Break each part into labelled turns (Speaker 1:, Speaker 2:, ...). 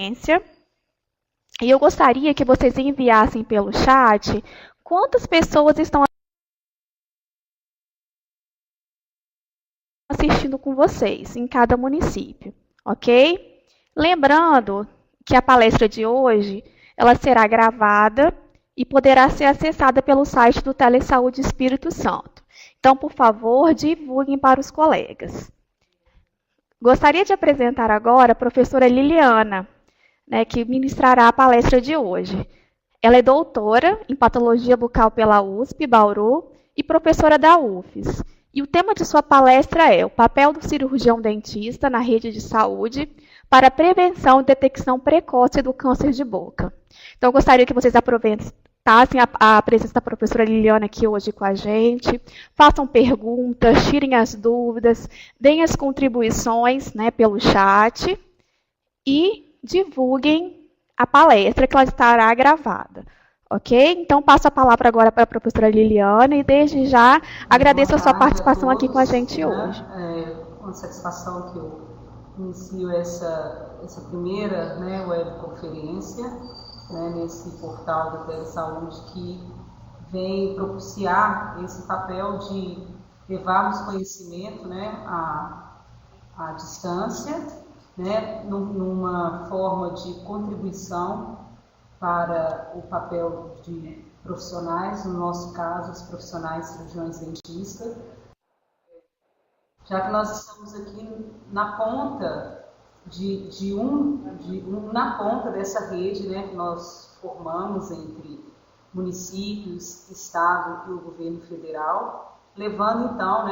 Speaker 1: E eu gostaria que vocês enviassem pelo chat quantas pessoas estão assistindo com vocês em cada município, ok? Lembrando que a palestra de hoje ela será gravada e poderá ser acessada pelo site do Telesaúde Espírito Santo. Então, por favor, divulguem para os colegas. Gostaria de apresentar agora a professora Liliana, que ministrará a palestra de hoje. Ela é doutora em patologia bucal pela USP, Bauru, e professora da UFES. E o tema de sua palestra é o papel do cirurgião dentista na rede de saúde para a prevenção e detecção precoce do câncer de boca. Então, eu gostaria que vocês aproveitassem a presença da professora Liliana aqui hoje com a gente, façam perguntas, tirem as dúvidas, deem as contribuições pelo chat e divulguem a palestra, que ela estará gravada. Ok? Então, passo a palavra agora para a professora Liliana e, desde já, agradeço a sua participação aqui com a gente hoje.
Speaker 2: É uma satisfação que eu inicio essa primeira webconferência nesse portal da Telesaúde, que vem propiciar esse papel de levarmos conhecimento à distância, numa forma de contribuição para o papel de profissionais, no nosso caso, os profissionais cirurgiões dentistas, já que nós estamos aqui na ponta na ponta dessa rede, que nós formamos entre municípios, estado e o governo federal, levando então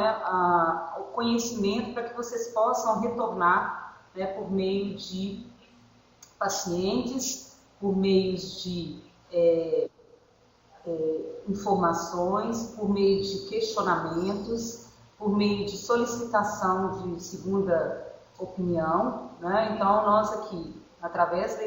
Speaker 2: o conhecimento para que vocês possam retornar por meio de pacientes, por meio de informações, por meio de questionamentos, por meio de solicitação de segunda opinião. Então, nós aqui, através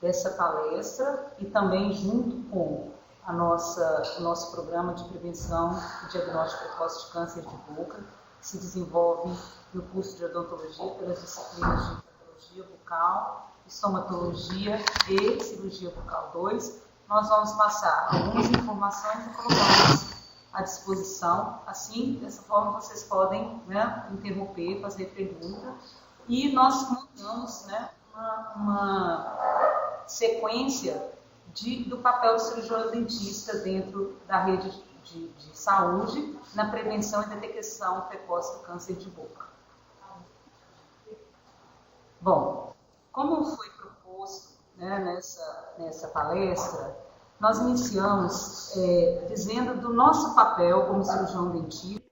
Speaker 2: dessa palestra e também junto com o nosso programa de prevenção e diagnóstico precoce de câncer de boca, que se desenvolve no curso de odontologia pelas disciplinas de patologia bucal, estomatologia e cirurgia bucal 2, nós vamos passar algumas informações e colocá-las à disposição. Assim, dessa forma, vocês podem interromper, fazer pergunta, e nós montamos uma sequência do papel do cirurgião dentista dentro da rede de saúde na prevenção e detecção precoce do câncer de boca. Bom, como foi proposto nessa palestra, nós iniciamos dizendo do nosso papel como cirurgião dentista,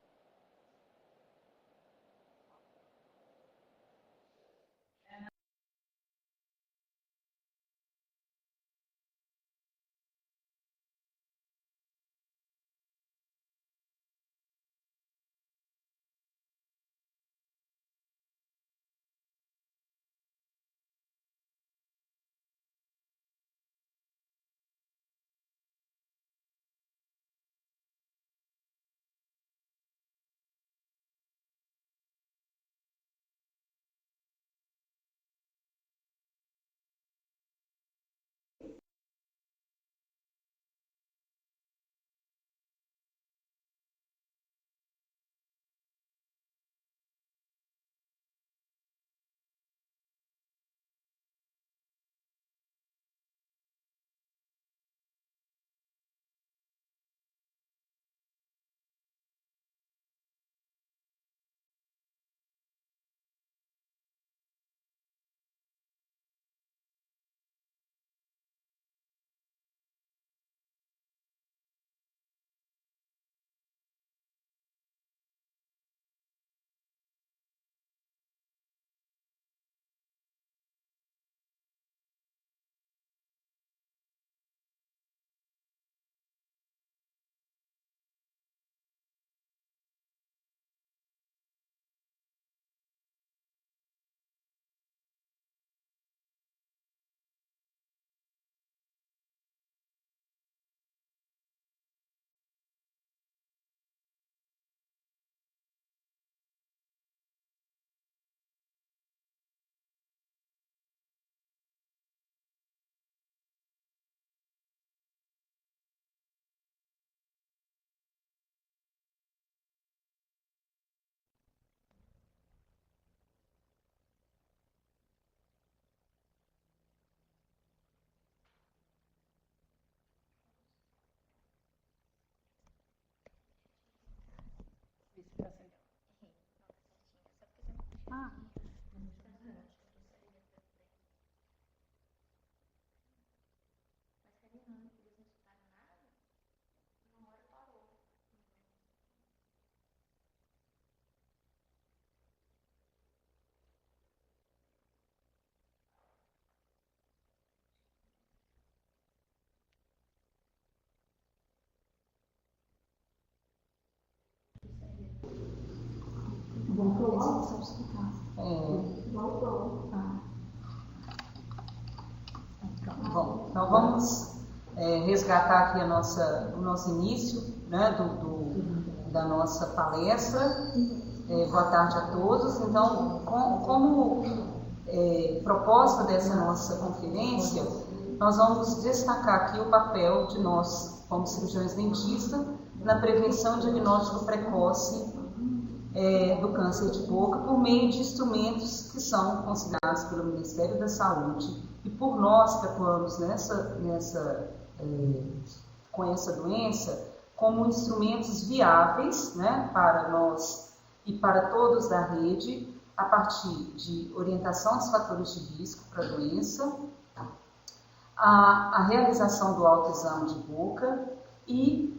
Speaker 2: Então, vamos resgatar aqui o nosso início, né, da nossa palestra. Boa tarde a todos. Então, como proposta dessa nossa conferência, nós vamos destacar aqui o papel de nós, como cirurgiões dentistas, na prevenção e diagnóstico precoce do câncer de boca por meio de instrumentos que são considerados pelo Ministério da Saúde e por nós que atuamos com essa doença como instrumentos viáveis, né, para nós e para todos da rede, a partir de orientação aos fatores de risco para a doença, a realização do autoexame de boca e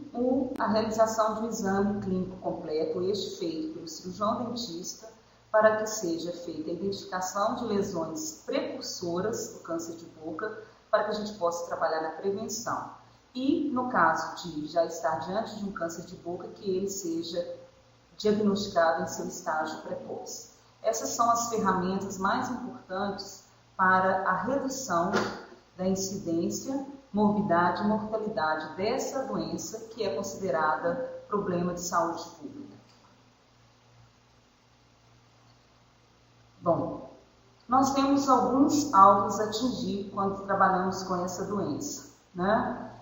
Speaker 2: a realização de um exame clínico completo, este feito pelo cirurgião dentista, para que seja feita a identificação de lesões precursoras do câncer de boca, para que a gente possa trabalhar na prevenção. E, no caso de já estar diante de um câncer de boca, que ele seja diagnosticado em seu estágio precoce. Essas são as ferramentas mais importantes para a redução da incidência, morbidade e mortalidade dessa doença, que é considerada problema de saúde pública. Bom, nós temos alguns alvos a atingir quando trabalhamos com essa doença, né?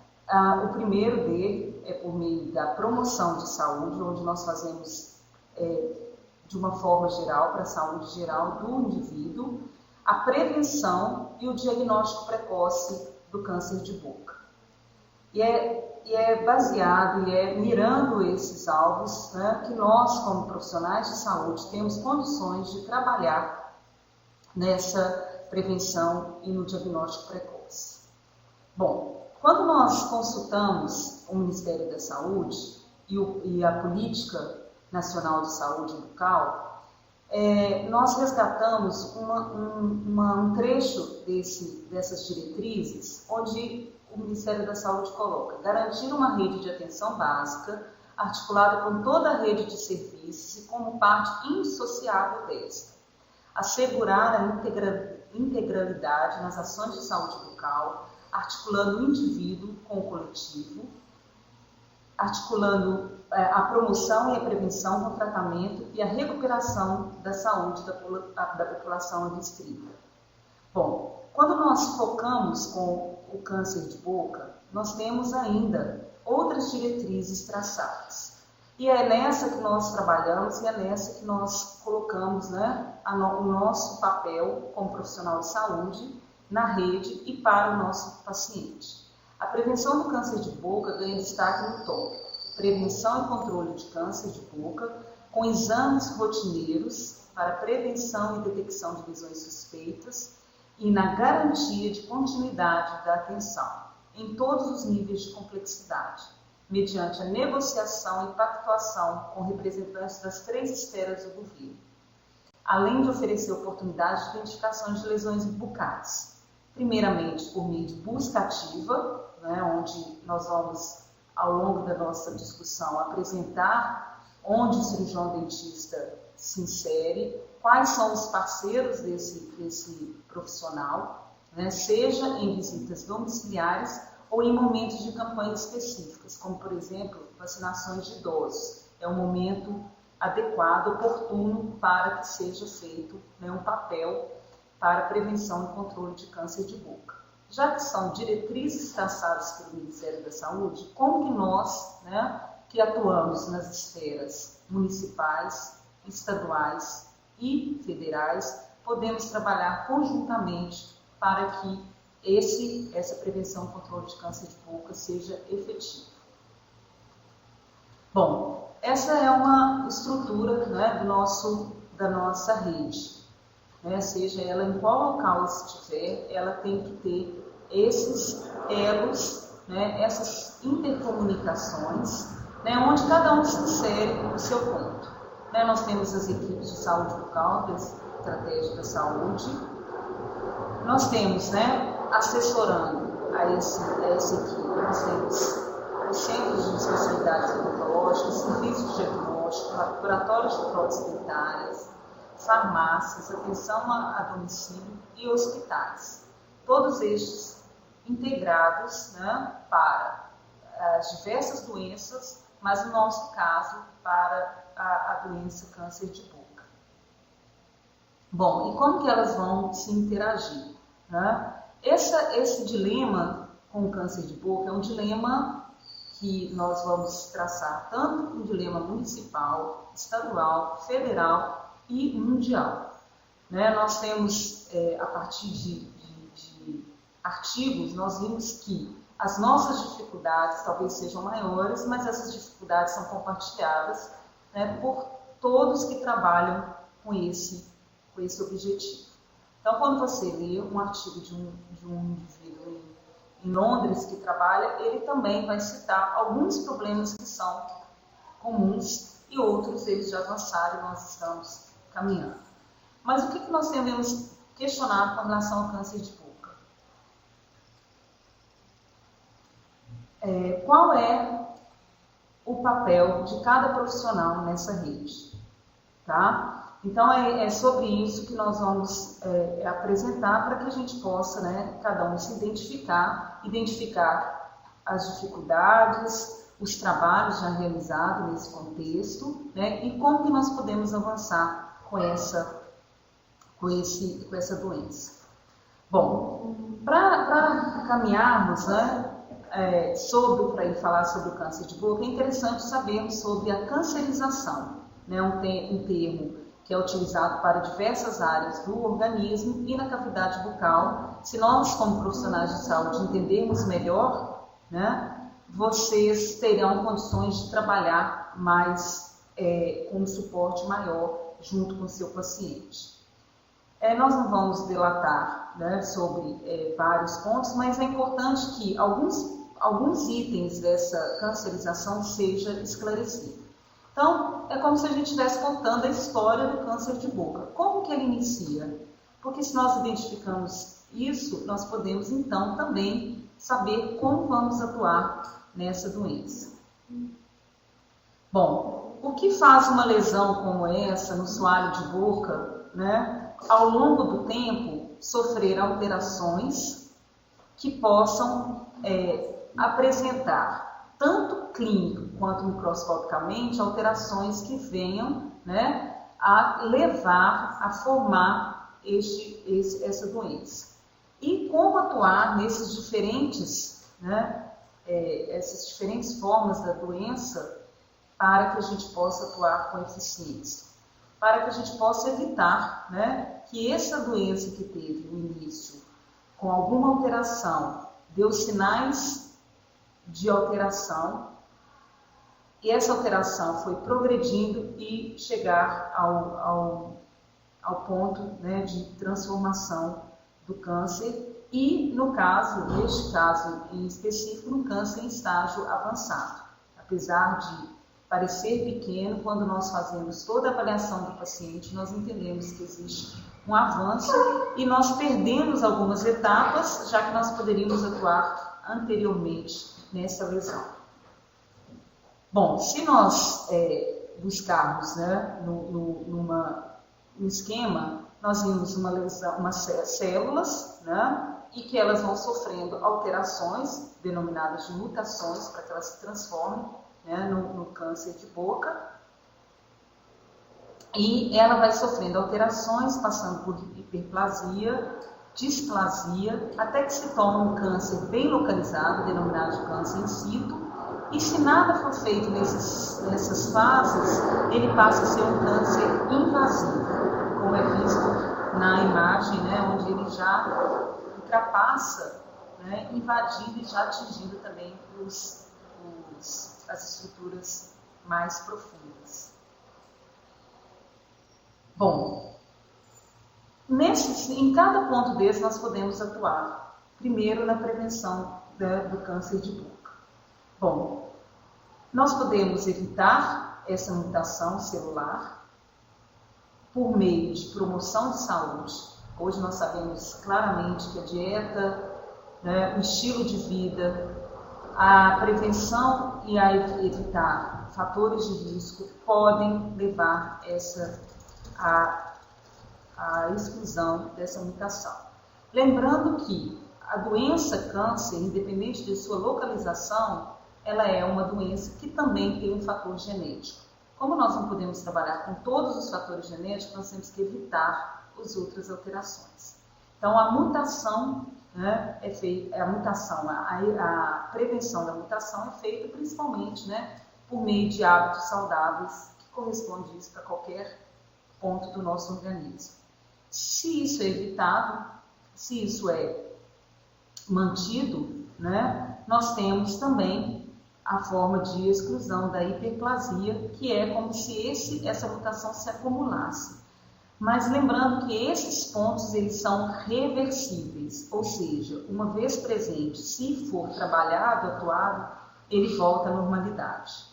Speaker 2: O primeiro dele é por meio da promoção de saúde, onde nós fazemos de uma forma geral, para a saúde geral do indivíduo, a prevenção e o diagnóstico precoce do câncer de boca. E é baseado e é mirando esses alvos, né, que nós, como profissionais de saúde, temos condições de trabalhar nessa prevenção e no diagnóstico precoce. Bom, quando nós consultamos o Ministério da Saúde e a Política Nacional de Saúde Bucal, nós resgatamos um trecho dessas diretrizes, onde o Ministério da Saúde coloca: garantir uma rede de atenção básica, articulada com toda a rede de serviços e como parte indissociável desta. Assegurar a integralidade nas ações de saúde bucal, articulando o indivíduo com o coletivo, articulando a promoção e a prevenção com o tratamento e a recuperação da saúde da população adstrita. Bom, quando nós focamos com o câncer de boca, nós temos ainda outras diretrizes traçadas. E é nessa que nós trabalhamos e é nessa que nós colocamos, né, o nosso papel como profissional de saúde na rede e para o nosso paciente. A prevenção do câncer de boca ganha destaque no tópico: prevenção e controle de câncer de boca, com exames rotineiros para prevenção e detecção de lesões suspeitas e na garantia de continuidade da atenção, em todos os níveis de complexidade, mediante a negociação e pactuação com representantes das 3 esferas do governo, além de oferecer oportunidades de identificação de lesões bucais, primeiramente por meio de busca ativa, né, onde nós vamos, ao longo da nossa discussão, apresentar onde o cirurgião dentista se insere, quais são os parceiros desse profissional, né, seja em visitas domiciliares ou em momentos de campanhas específicas, como, por exemplo, vacinações de idosos. É um momento adequado, oportuno, para que seja feito, né, um papel para prevenção e controle de câncer de boca. Já que são diretrizes traçadas pelo Ministério da Saúde, como que nós, né, que atuamos nas esferas municipais, estaduais e federais, podemos trabalhar conjuntamente para que essa prevenção e controle de câncer de boca seja efetivo. Bom, essa é uma estrutura, né, da nossa rede. Né, seja ela em qual local estiver, ela tem que ter esses elos, né, essas intercomunicações, né, onde cada um se insere no seu ponto. Né, nós temos as equipes de saúde bucal, que é a estratégia da saúde. Nós temos, né, assessorando a essa equipe, nós temos os centros de especialidades odontológicas, serviços de diagnóstico, laboratórios de próteses dentárias, farmácias, atenção a domicílio e hospitais. Todos estes integrados, né, para as diversas doenças, mas no nosso caso, para a doença câncer de boca. Bom, e como que elas vão se interagir, né? Esse dilema com o câncer de boca é um dilema que nós vamos traçar tanto um dilema municipal, estadual, federal e mundial. Né? Nós temos, a partir de artigos, nós vimos que as nossas dificuldades talvez sejam maiores, mas essas dificuldades são compartilhadas, né, por todos que trabalham com esse objetivo. Então, quando você lê um artigo de um indivíduo em Londres que trabalha, ele também vai citar alguns problemas que são comuns e outros eles já avançaram e nós estamos caminhando. Mas o que nós devemos questionar com relação ao câncer de boca? Qual é o papel de cada profissional nessa rede? Tá? Então, é sobre isso que nós vamos apresentar para que a gente possa, né, cada um se identificar as dificuldades, os trabalhos já realizados nesse contexto, né, e como que nós podemos avançar com essa doença. Bom, para caminharmos, né, para ir falar sobre o câncer de boca, é interessante sabermos sobre a cancerização, né, um termo que é utilizado para diversas áreas do organismo e na cavidade bucal. Se nós, como profissionais de saúde, entendermos melhor, né, vocês terão condições de trabalhar mais com um suporte maior junto com o seu paciente. Nós não vamos delatar, né, sobre vários pontos, mas é importante que alguns itens dessa cancerização sejam esclarecidos. Então, é como se a gente estivesse contando a história do câncer de boca. Como que ele inicia? Porque se nós identificamos isso, nós podemos, então, também saber como vamos atuar nessa doença. Bom, o que faz uma lesão como essa no soalho de boca, né, ao longo do tempo, sofrer alterações que possam apresentar tanto clínico quanto microscopicamente alterações que venham, né, a levar a formar essa doença. E como atuar nesses diferentes, né, essas diferentes formas da doença para que a gente possa atuar com eficiência, para que a gente possa evitar, né, que essa doença que teve no início, com alguma alteração, deu sinais de alteração, e essa alteração foi progredindo e chegar ao ponto, né, de transformação do câncer e, neste caso em específico, no câncer em estágio avançado. Apesar de parecer pequeno, quando nós fazemos toda a avaliação do paciente, nós entendemos que existe um avanço e nós perdemos algumas etapas, já que nós poderíamos atuar anteriormente nessa lesão. Bom, se nós buscarmos, né, no esquema, nós vimos umas células, né, e que elas vão sofrendo alterações, denominadas de mutações, para que elas se transformem, né, no câncer de boca. E ela vai sofrendo alterações, passando por hiperplasia, displasia, até que se torna um câncer bem localizado, denominado de câncer in situ. E se nada for feito nessas fases, ele passa a ser um câncer invasivo, como é visto na imagem, né, onde ele já ultrapassa, né, invadindo e já atingindo também as estruturas mais profundas. Bom, em cada ponto desse nós podemos atuar. Primeiro, na prevenção do câncer de boca. Bom, nós podemos evitar essa mutação celular por meio de promoção de saúde. Hoje nós sabemos claramente que a dieta, né, o estilo de vida, a prevenção e a evitar fatores de risco podem levar à exclusão dessa mutação. Lembrando que a doença câncer, independente de sua localização, ela é uma doença que também tem um fator genético. Como nós não podemos trabalhar com todos os fatores genéticos, nós temos que evitar as outras alterações. Então, a mutação, né, a prevenção da mutação é feita principalmente, né, por meio de hábitos saudáveis, que corresponde isso para qualquer ponto do nosso organismo. Se isso é evitado, se isso é mantido, né, nós temos também a forma de exclusão da hiperplasia, que é como se essa mutação se acumulasse. Mas lembrando que esses pontos eles são reversíveis, ou seja, uma vez presente, se for trabalhado, atuado, ele volta à normalidade.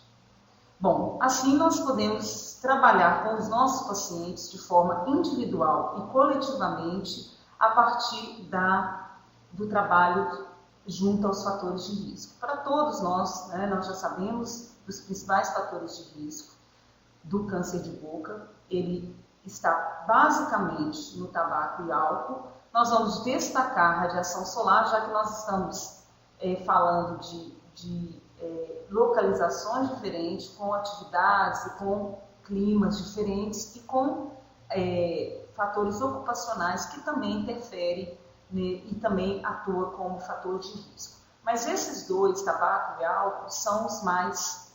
Speaker 2: Bom, assim nós podemos trabalhar com os nossos pacientes de forma individual e coletivamente a partir do trabalho junto aos fatores de risco. Para todos nós, né, nós já sabemos dos principais fatores de risco do câncer de boca. Ele está basicamente no tabaco e álcool. Nós vamos destacar a radiação solar, já que nós estamos falando de localizações diferentes, com atividades e com climas diferentes e com fatores ocupacionais que também interferem e também atua como fator de risco. Mas esses dois, tabaco e álcool, são os mais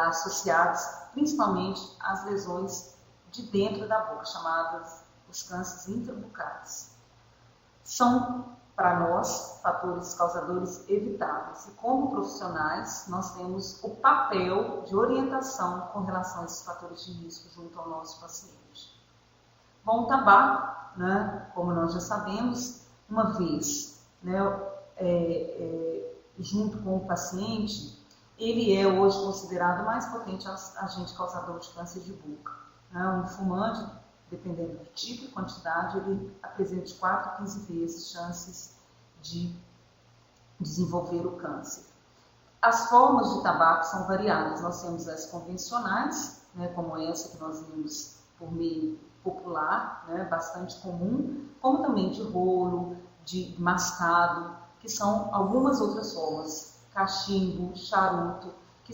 Speaker 2: associados principalmente às lesões de dentro da boca, chamadas os cânceres intrabucais. São, para nós, fatores causadores evitáveis. E como profissionais, nós temos o papel de orientação com relação a esses fatores de risco junto ao nosso paciente. Bom, o tabaco, né, como nós já sabemos, uma vez, né, junto com o paciente, ele é hoje considerado o mais potente agente causador de câncer de boca. Né? Um fumante, dependendo do tipo e quantidade, ele apresenta de 4 a 15 vezes chances de desenvolver o câncer. As formas de tabaco são variadas. Nós temos as convencionais, né, como essa que nós vimos por meio popular, né, bastante comum, como também de rolo, de mascado, que são algumas outras formas, cachimbo, charuto, que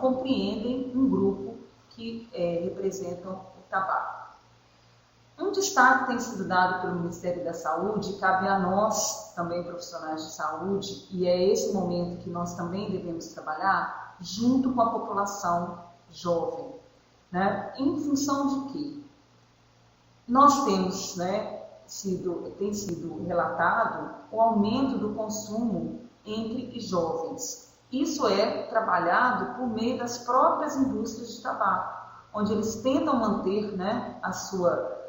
Speaker 2: compreendem um grupo que representam o tabaco. Um destaque tem sido dado pelo Ministério da Saúde, cabe a nós, também profissionais de saúde, e é esse momento que nós também devemos trabalhar junto com a população jovem. Né? Em função de quê? Nós temos, né, tem sido relatado o aumento do consumo entre jovens. Isso é trabalhado por meio das próprias indústrias de tabaco, onde eles tentam manter, né, a sua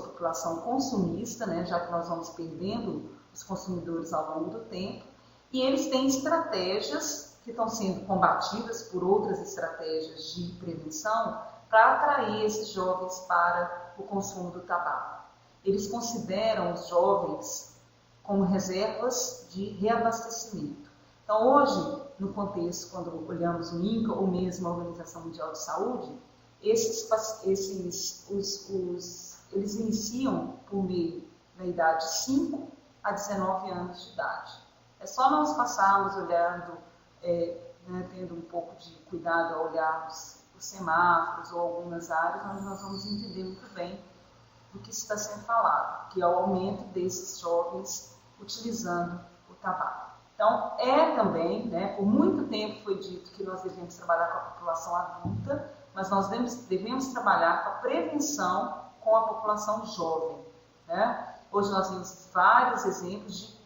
Speaker 2: população consumista, né, já que nós vamos perdendo os consumidores ao longo do tempo, e eles têm estratégias que estão sendo combatidas por outras estratégias de prevenção para atrair esses jovens para o consumo do tabaco. Eles consideram os jovens como reservas de reabastecimento. Então, hoje, no contexto, quando olhamos o INCA ou mesmo a Organização Mundial de Saúde, eles iniciam por meio da idade de 5 a 19 anos de idade. É só nós passarmos olhando, né, tendo um pouco de cuidado ao olharmos os semáforos ou algumas áreas, onde nós vamos entender muito bem do que está sendo falado, que é o aumento desses jovens utilizando o tabaco. Então, também, né, por muito tempo foi dito que nós devemos trabalhar com a população adulta, mas nós devemos trabalhar com a prevenção com a população jovem. Né? Hoje nós vemos vários exemplos de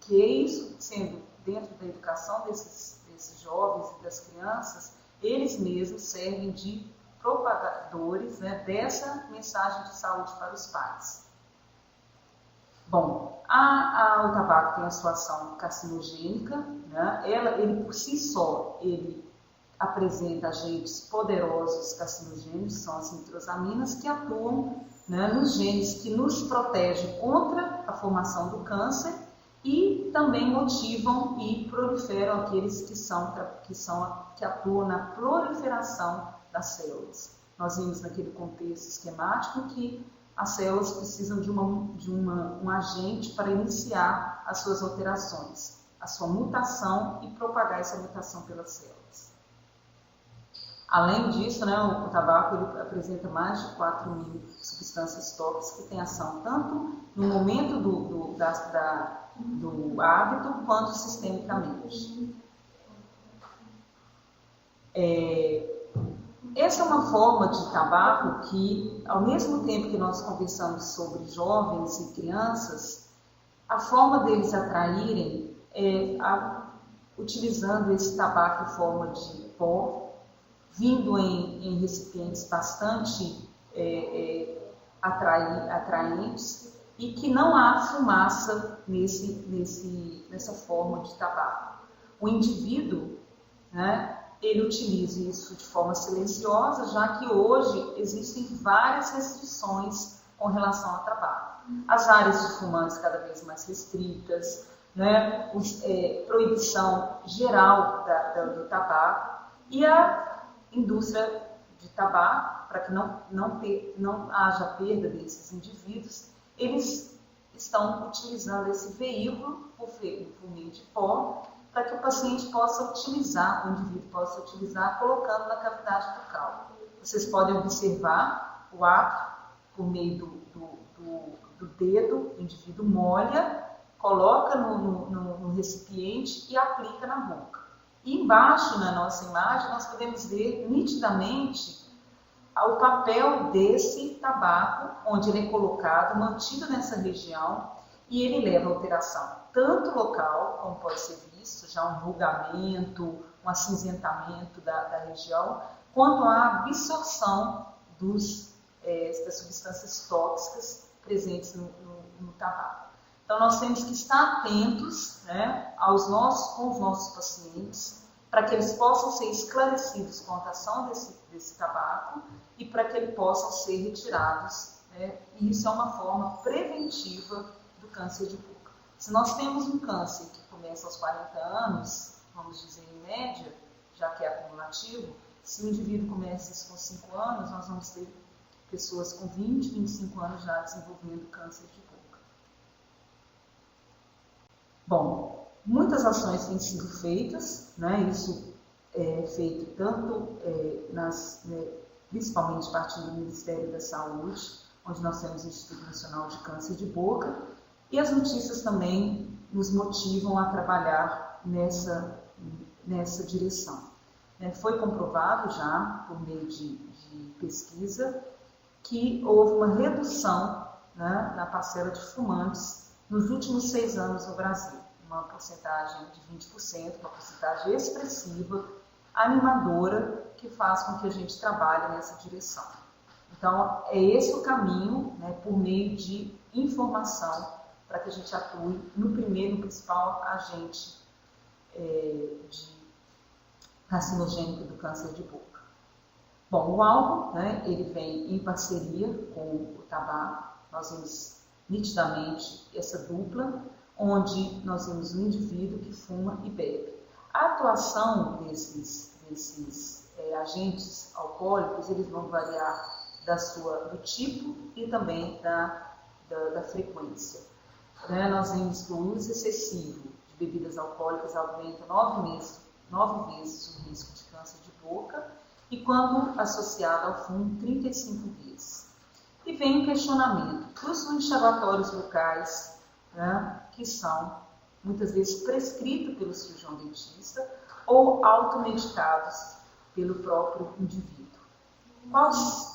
Speaker 2: que isso sendo dentro da educação desses jovens e das crianças, eles mesmos servem de propagadores, né, dessa mensagem de saúde para os pais. Bom, o tabaco tem a sua ação carcinogênica, né? Ele por si só, ele apresenta agentes poderosos carcinogênicos, são as nitrosaminas, que atuam, né, nos genes que nos protegem contra a formação do câncer e também motivam e proliferam aqueles que atuam na proliferação das células. Nós vimos naquele contexto esquemático que as células precisam de um agente para iniciar as suas alterações, a sua mutação e propagar essa mutação pelas células. Além disso, né, o tabaco ele apresenta mais de 4.000 substâncias tóxicas que têm ação tanto no momento do hábito quanto sistemicamente. Essa é uma forma de tabaco que, ao mesmo tempo que nós conversamos sobre jovens e crianças, a forma deles atraírem é utilizando esse tabaco em forma de pó, vindo em recipientes bastante atraentes e que não há fumaça nessa forma de tabaco. O indivíduo, né, ele utiliza isso de forma silenciosa, já que hoje existem várias restrições com relação ao tabaco. As áreas de fumantes cada vez mais restritas, né, proibição geral do tabaco e a indústria de tabaco, para que não haja perda desses indivíduos, eles estão utilizando esse veículo por meio de pó, para que o paciente possa utilizar, o indivíduo possa utilizar, colocando na cavidade bucal. Vocês podem observar o ato por meio do dedo, o indivíduo molha, coloca no recipiente e aplica na boca. E embaixo, na nossa imagem, nós podemos ver nitidamente o papel desse tabaco, onde ele é colocado, mantido nessa região, e ele leva a alteração tanto local, como pode ser visto, já um rugamento, um acinzentamento da região, quanto a absorção das substâncias tóxicas presentes no tabaco. Então, nós temos que estar atentos, né, com os nossos pacientes, para que eles possam ser esclarecidos com a ação desse tabaco e para que eles possam ser retirados. Né, e isso é uma forma preventiva do câncer de boca. Se nós temos um câncer que começa aos 40 anos, vamos dizer em média, já que é acumulativo, se o indivíduo começa isso com 5 anos, nós vamos ter pessoas com 20, 25 anos já desenvolvendo câncer de boca. Bom, muitas ações têm sido feitas, né? Isso é feito tanto principalmente a partir do Ministério da Saúde, onde nós temos o Instituto Nacional de Câncer de Boca, e as notícias também nos motivam a trabalhar nessa direção. Foi comprovado já, por meio de pesquisa, que houve uma redução, né, na parcela de fumantes nos últimos 6 anos no Brasil. Uma porcentagem de 20%, uma porcentagem expressiva, animadora, que faz com que a gente trabalhe nessa direção. Então, é esse o caminho, né, por meio de informação, para que a gente atue no principal agente carcinogênico do câncer de boca. Bom, o álcool, né, ele vem em parceria com o tabaco. Nós vemos nitidamente essa dupla, onde nós vemos um indivíduo que fuma e bebe. A atuação desses agentes alcoólicos, eles vão variar do tipo e também da frequência. Nós vemos que o uso excessivo de bebidas alcoólicas aumenta 9 vezes o risco de câncer de boca e, quando associado ao fumo, 35 vezes. E vem o questionamento dos enxaguatórios bucais, né, que são muitas vezes prescritos pelo cirurgião dentista ou automedicados pelo próprio indivíduo.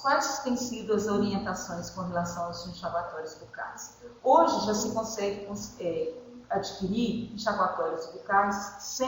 Speaker 2: Quais têm sido as orientações com relação aos enxaguatórios bucais? Hoje já se consegue adquirir enxaguatórios bucais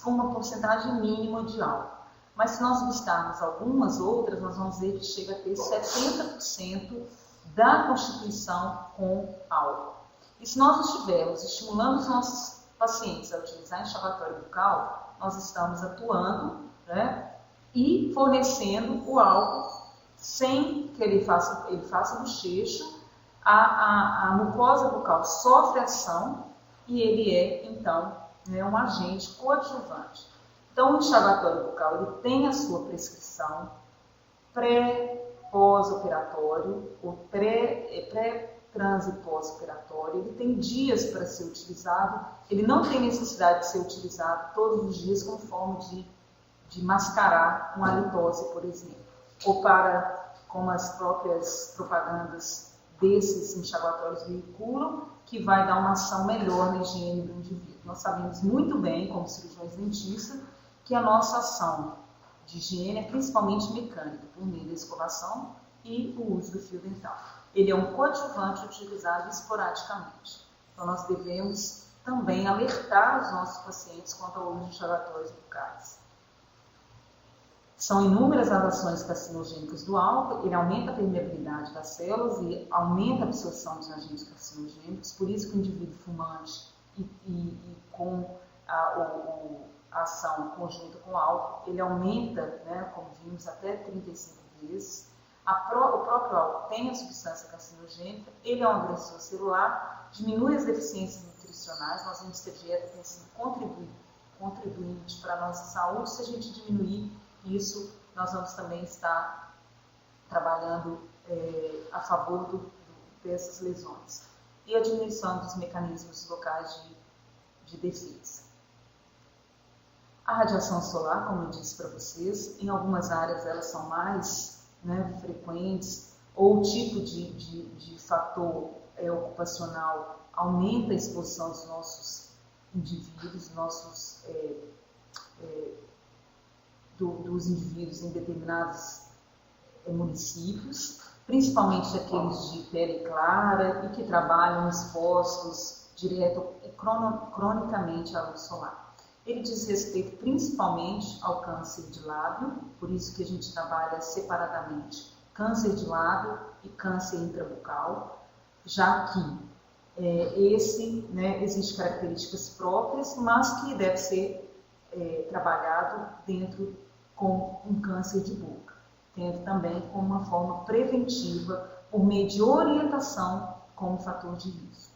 Speaker 2: com uma porcentagem mínima de álcool. Mas se nós buscarmos algumas outras, nós vamos ver que chega a ter 70% da constituição com álcool. E se nós estivermos estimulando os nossos pacientes a utilizar enxaguatório bucal, nós estamos atuando, né, e fornecendo o álcool sem que ele faça bochecho. A mucosa bucal sofre ação e ele é, então, um agente coadjuvante. Então, o enxaguatório bucal ele tem a sua prescrição pós-operatório, ou pré-transe pós-operatório. Ele tem dias para ser utilizado, ele não tem necessidade de ser utilizado todos os dias como forma de mascarar uma halitose, por exemplo, ou para, como as próprias propagandas desses enxaguatórios veiculam, que vai dar uma ação melhor na higiene do indivíduo. Nós sabemos muito bem, como cirurgiões dentistas, que a nossa ação de higiene é principalmente mecânica, por meio da escovação e o uso do fio dental. Ele é um coadjuvante utilizado esporadicamente. Então, nós devemos também alertar os nossos pacientes quanto ao uso de enxaguatórios bucais. São inúmeras as ações carcinogênicas do álcool, ele aumenta a permeabilidade das células e aumenta a absorção dos agentes carcinogênicos, por isso que o indivíduo fumante e com a ação conjunta com o álcool, ele aumenta, né, como vimos, até 35 vezes. O próprio álcool tem a substância carcinogênica, ele é um agressor celular, diminui as deficiências nutricionais, nós vemos que a dieta tem sido contribuinte para a nossa saúde. Se a gente diminuir isso, nós vamos também estar trabalhando a favor dessas lesões. E a diminuição dos mecanismos locais de defesa. A radiação solar, como eu disse para vocês, em algumas áreas elas são mais, né, frequentes, ou o tipo de fator ocupacional aumenta a exposição dos nossos indivíduos, dos indivíduos em determinados municípios, principalmente aqueles de pele clara e que trabalham expostos direto e cronicamente à luz solar. Ele diz respeito principalmente ao câncer de lábio, por isso que a gente trabalha separadamente câncer de lábio e câncer intrabucal, já que existe características próprias, mas que deve ser trabalhado dentro com um câncer de boca, tendo também como uma forma preventiva por meio de orientação como fator de risco.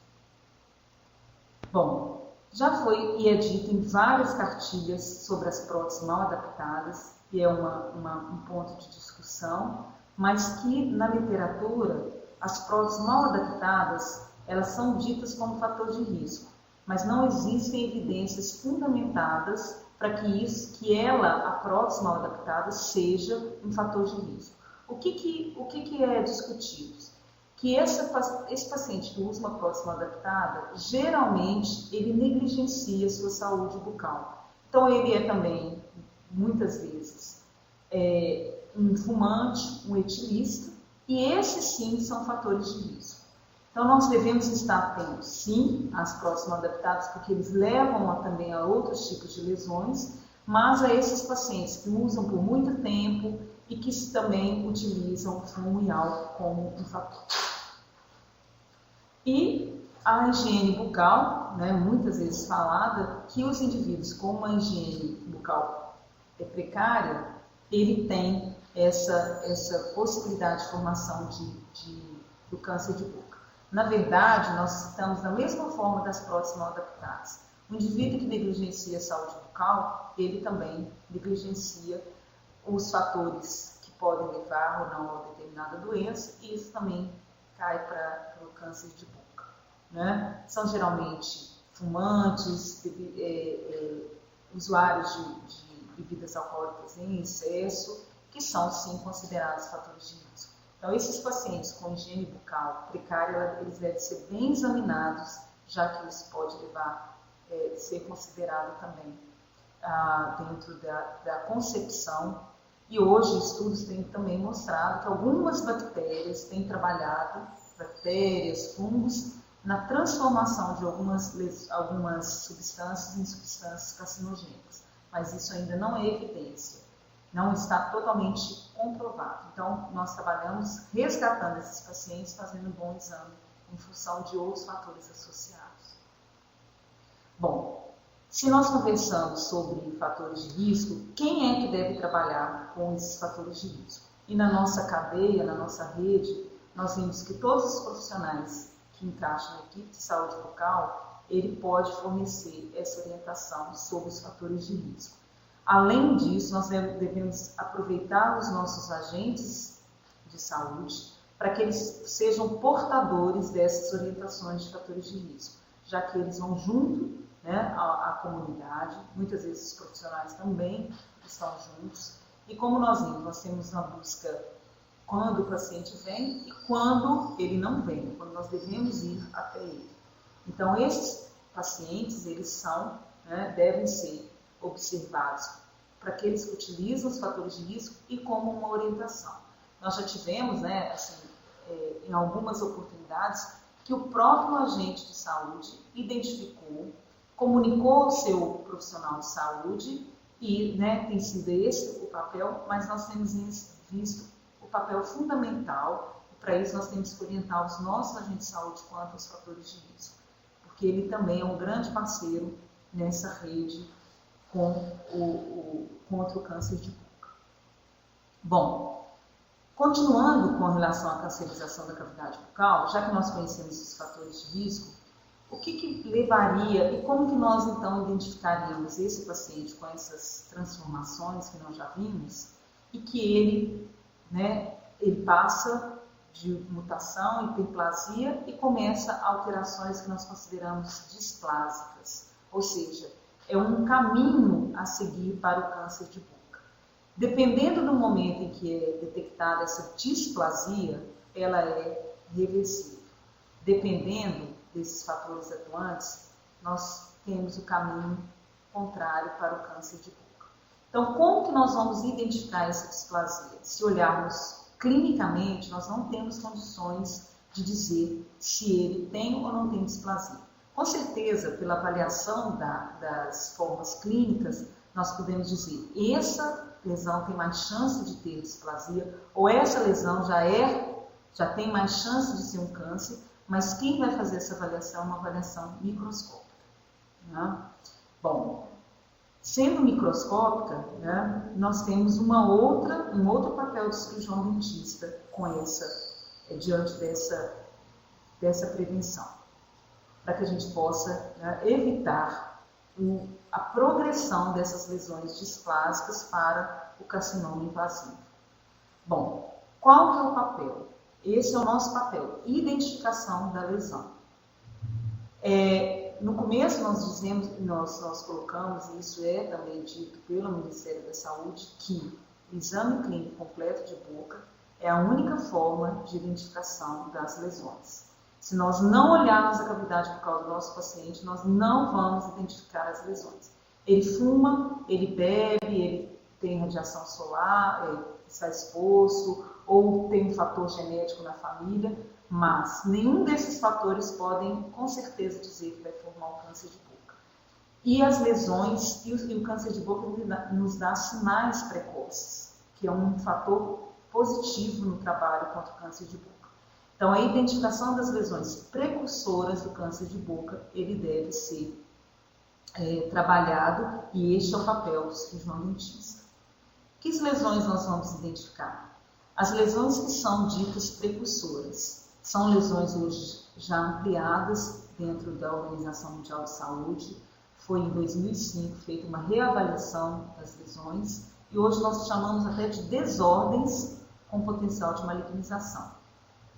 Speaker 2: Bom, já foi e é dito em várias cartilhas sobre as próteses mal adaptadas, e é um ponto de discussão, mas que na literatura as próteses mal adaptadas elas são ditas como fator de risco, mas não existem evidências fundamentadas para que a prótese mal adaptada, seja um fator de risco. O que é discutido? Que esse paciente que usa uma prótese mal adaptada, geralmente, ele negligencia a sua saúde bucal. Então, ele é também, muitas vezes, um fumante, um etilista, e esses, sim, são fatores de risco. Então, nós devemos estar atentos, sim, às próteses mal adaptadas, porque eles levam também a outros tipos de lesões, mas a esses pacientes que usam por muito tempo e que também utilizam fumo e álcool como um fator. E a higiene bucal, né, muitas vezes falada, que os indivíduos com uma higiene bucal precária, ele tem essa possibilidade de formação do câncer de boca. Na verdade, nós estamos da mesma forma das próteses mal adaptadas. O indivíduo que negligencia a saúde bucal, ele também negligencia os fatores que podem levar ou não a determinada doença, e isso também cai para o câncer de boca. Né? São geralmente fumantes, usuários de bebidas alcoólicas em excesso, que são sim considerados fatores de risco. Então, esses pacientes com higiene bucal precária, eles devem ser bem examinados, já que isso pode ser considerado também dentro da concepção. E hoje estudos têm também mostrado que algumas bactérias têm trabalhado, bactérias, fungos, na transformação de algumas substâncias em substâncias carcinogênicas. Mas isso ainda não é evidência, não está totalmente comprovado. Então, nós trabalhamos resgatando esses pacientes, fazendo um bom exame em função de outros fatores associados. Bom, se nós conversamos sobre fatores de risco, quem é que deve trabalhar com esses fatores de risco? E na nossa cadeia, na nossa rede, nós vimos que todos os profissionais que encaixam na equipe de saúde bucal, ele pode fornecer essa orientação sobre os fatores de risco. Além disso, nós devemos aproveitar os nossos agentes de saúde, para que eles sejam portadores dessas orientações de fatores de risco, já que eles vão junto, né, à comunidade, muitas vezes os profissionais também estão juntos, e como nós temos uma busca quando o paciente vem e quando ele não vem, quando nós devemos ir até ele. Então, esses pacientes, eles são, né, devem ser observados para aqueles que utilizam os fatores de risco e como uma orientação. Nós já tivemos, né, assim, em algumas oportunidades, que o próprio agente de saúde identificou, comunicou ao seu profissional de saúde e, né, tem sido esse o papel, mas nós temos visto o papel fundamental, e para isso nós temos que orientar os nossos agentes de saúde quanto aos fatores de risco, porque ele também é um grande parceiro nessa rede contra o câncer de boca. Bom, continuando com relação à cancerização da cavidade bucal, já que nós conhecemos os fatores de risco, o que levaria e como que nós então identificaríamos esse paciente com essas transformações que nós já vimos e que ele, né, ele passa de mutação, hiperplasia e começa alterações que nós consideramos displásicas, ou seja, é um caminho a seguir para o câncer de boca. Dependendo do momento em que é detectada essa displasia, ela é reversível. Dependendo desses fatores atuantes, nós temos o caminho contrário para o câncer de boca. Então, como que nós vamos identificar essa displasia? Se olharmos clinicamente, nós não temos condições de dizer se ele tem ou não tem displasia. Com certeza, pela avaliação das formas clínicas, nós podemos dizer essa lesão tem mais chance de ter displasia ou essa lesão já tem mais chance de ser um câncer, mas quem vai fazer essa avaliação é uma avaliação microscópica. Né? Bom, sendo microscópica, né, nós temos um outro papel do cirurgião dentista diante dessa prevenção, para que a gente possa, né, evitar a progressão dessas lesões displásicas para o carcinoma invasivo. Bom, qual que é o papel? Esse é o nosso papel, identificação da lesão. No começo nós colocamos, e isso é também dito pelo Ministério da Saúde, que o exame clínico completo de boca é a única forma de identificação das lesões. Se nós não olharmos a cavidade bucal do nosso paciente, nós não vamos identificar as lesões. Ele fuma, ele bebe, ele tem radiação solar, está exposto, ou tem um fator genético na família, mas nenhum desses fatores podem, com certeza, dizer que vai formar o câncer de boca. E as lesões e o câncer de boca nos dá sinais precoces, que é um fator positivo no trabalho contra o câncer de boca. Então, a identificação das lesões precursoras do câncer de boca, ele deve ser trabalhado, e este é o papel do cirurgião dentista. Que lesões nós vamos identificar? As lesões que são ditas precursoras são lesões hoje já ampliadas dentro da Organização Mundial de Saúde. Foi em 2005 feita uma reavaliação das lesões e hoje nós chamamos até de desordens com potencial de malignização.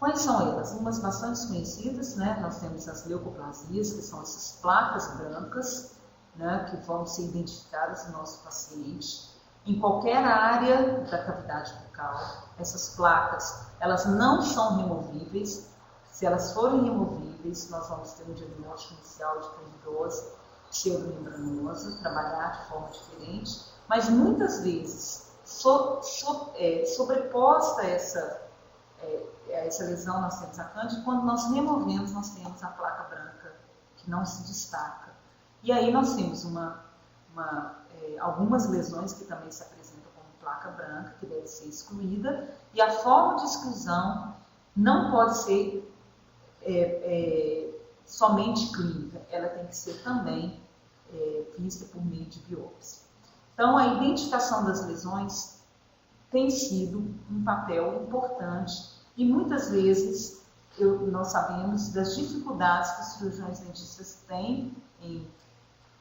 Speaker 2: Quais são elas? Umas bastante conhecidas, né? Nós temos as leucoplasias, que são essas placas brancas, né, que vão ser identificadas no nosso paciente. Em qualquer área da cavidade bucal, essas placas, elas não são removíveis. Se elas forem removíveis, nós vamos ter um diagnóstico inicial de candidose pseudomembranosa, trabalhar de forma diferente, mas muitas vezes, sobreposta a essa lesão, nós temos a cândida, quando nós removemos, nós temos a placa branca, que não se destaca. E aí nós temos algumas lesões que também se apresentam como placa branca, que deve ser excluída, e a forma de exclusão não pode ser somente clínica, ela tem que ser também vista por meio de biópsia. Então, a identificação das lesões tem sido um papel importante e muitas vezes nós sabemos das dificuldades que os cirurgiões dentistas têm em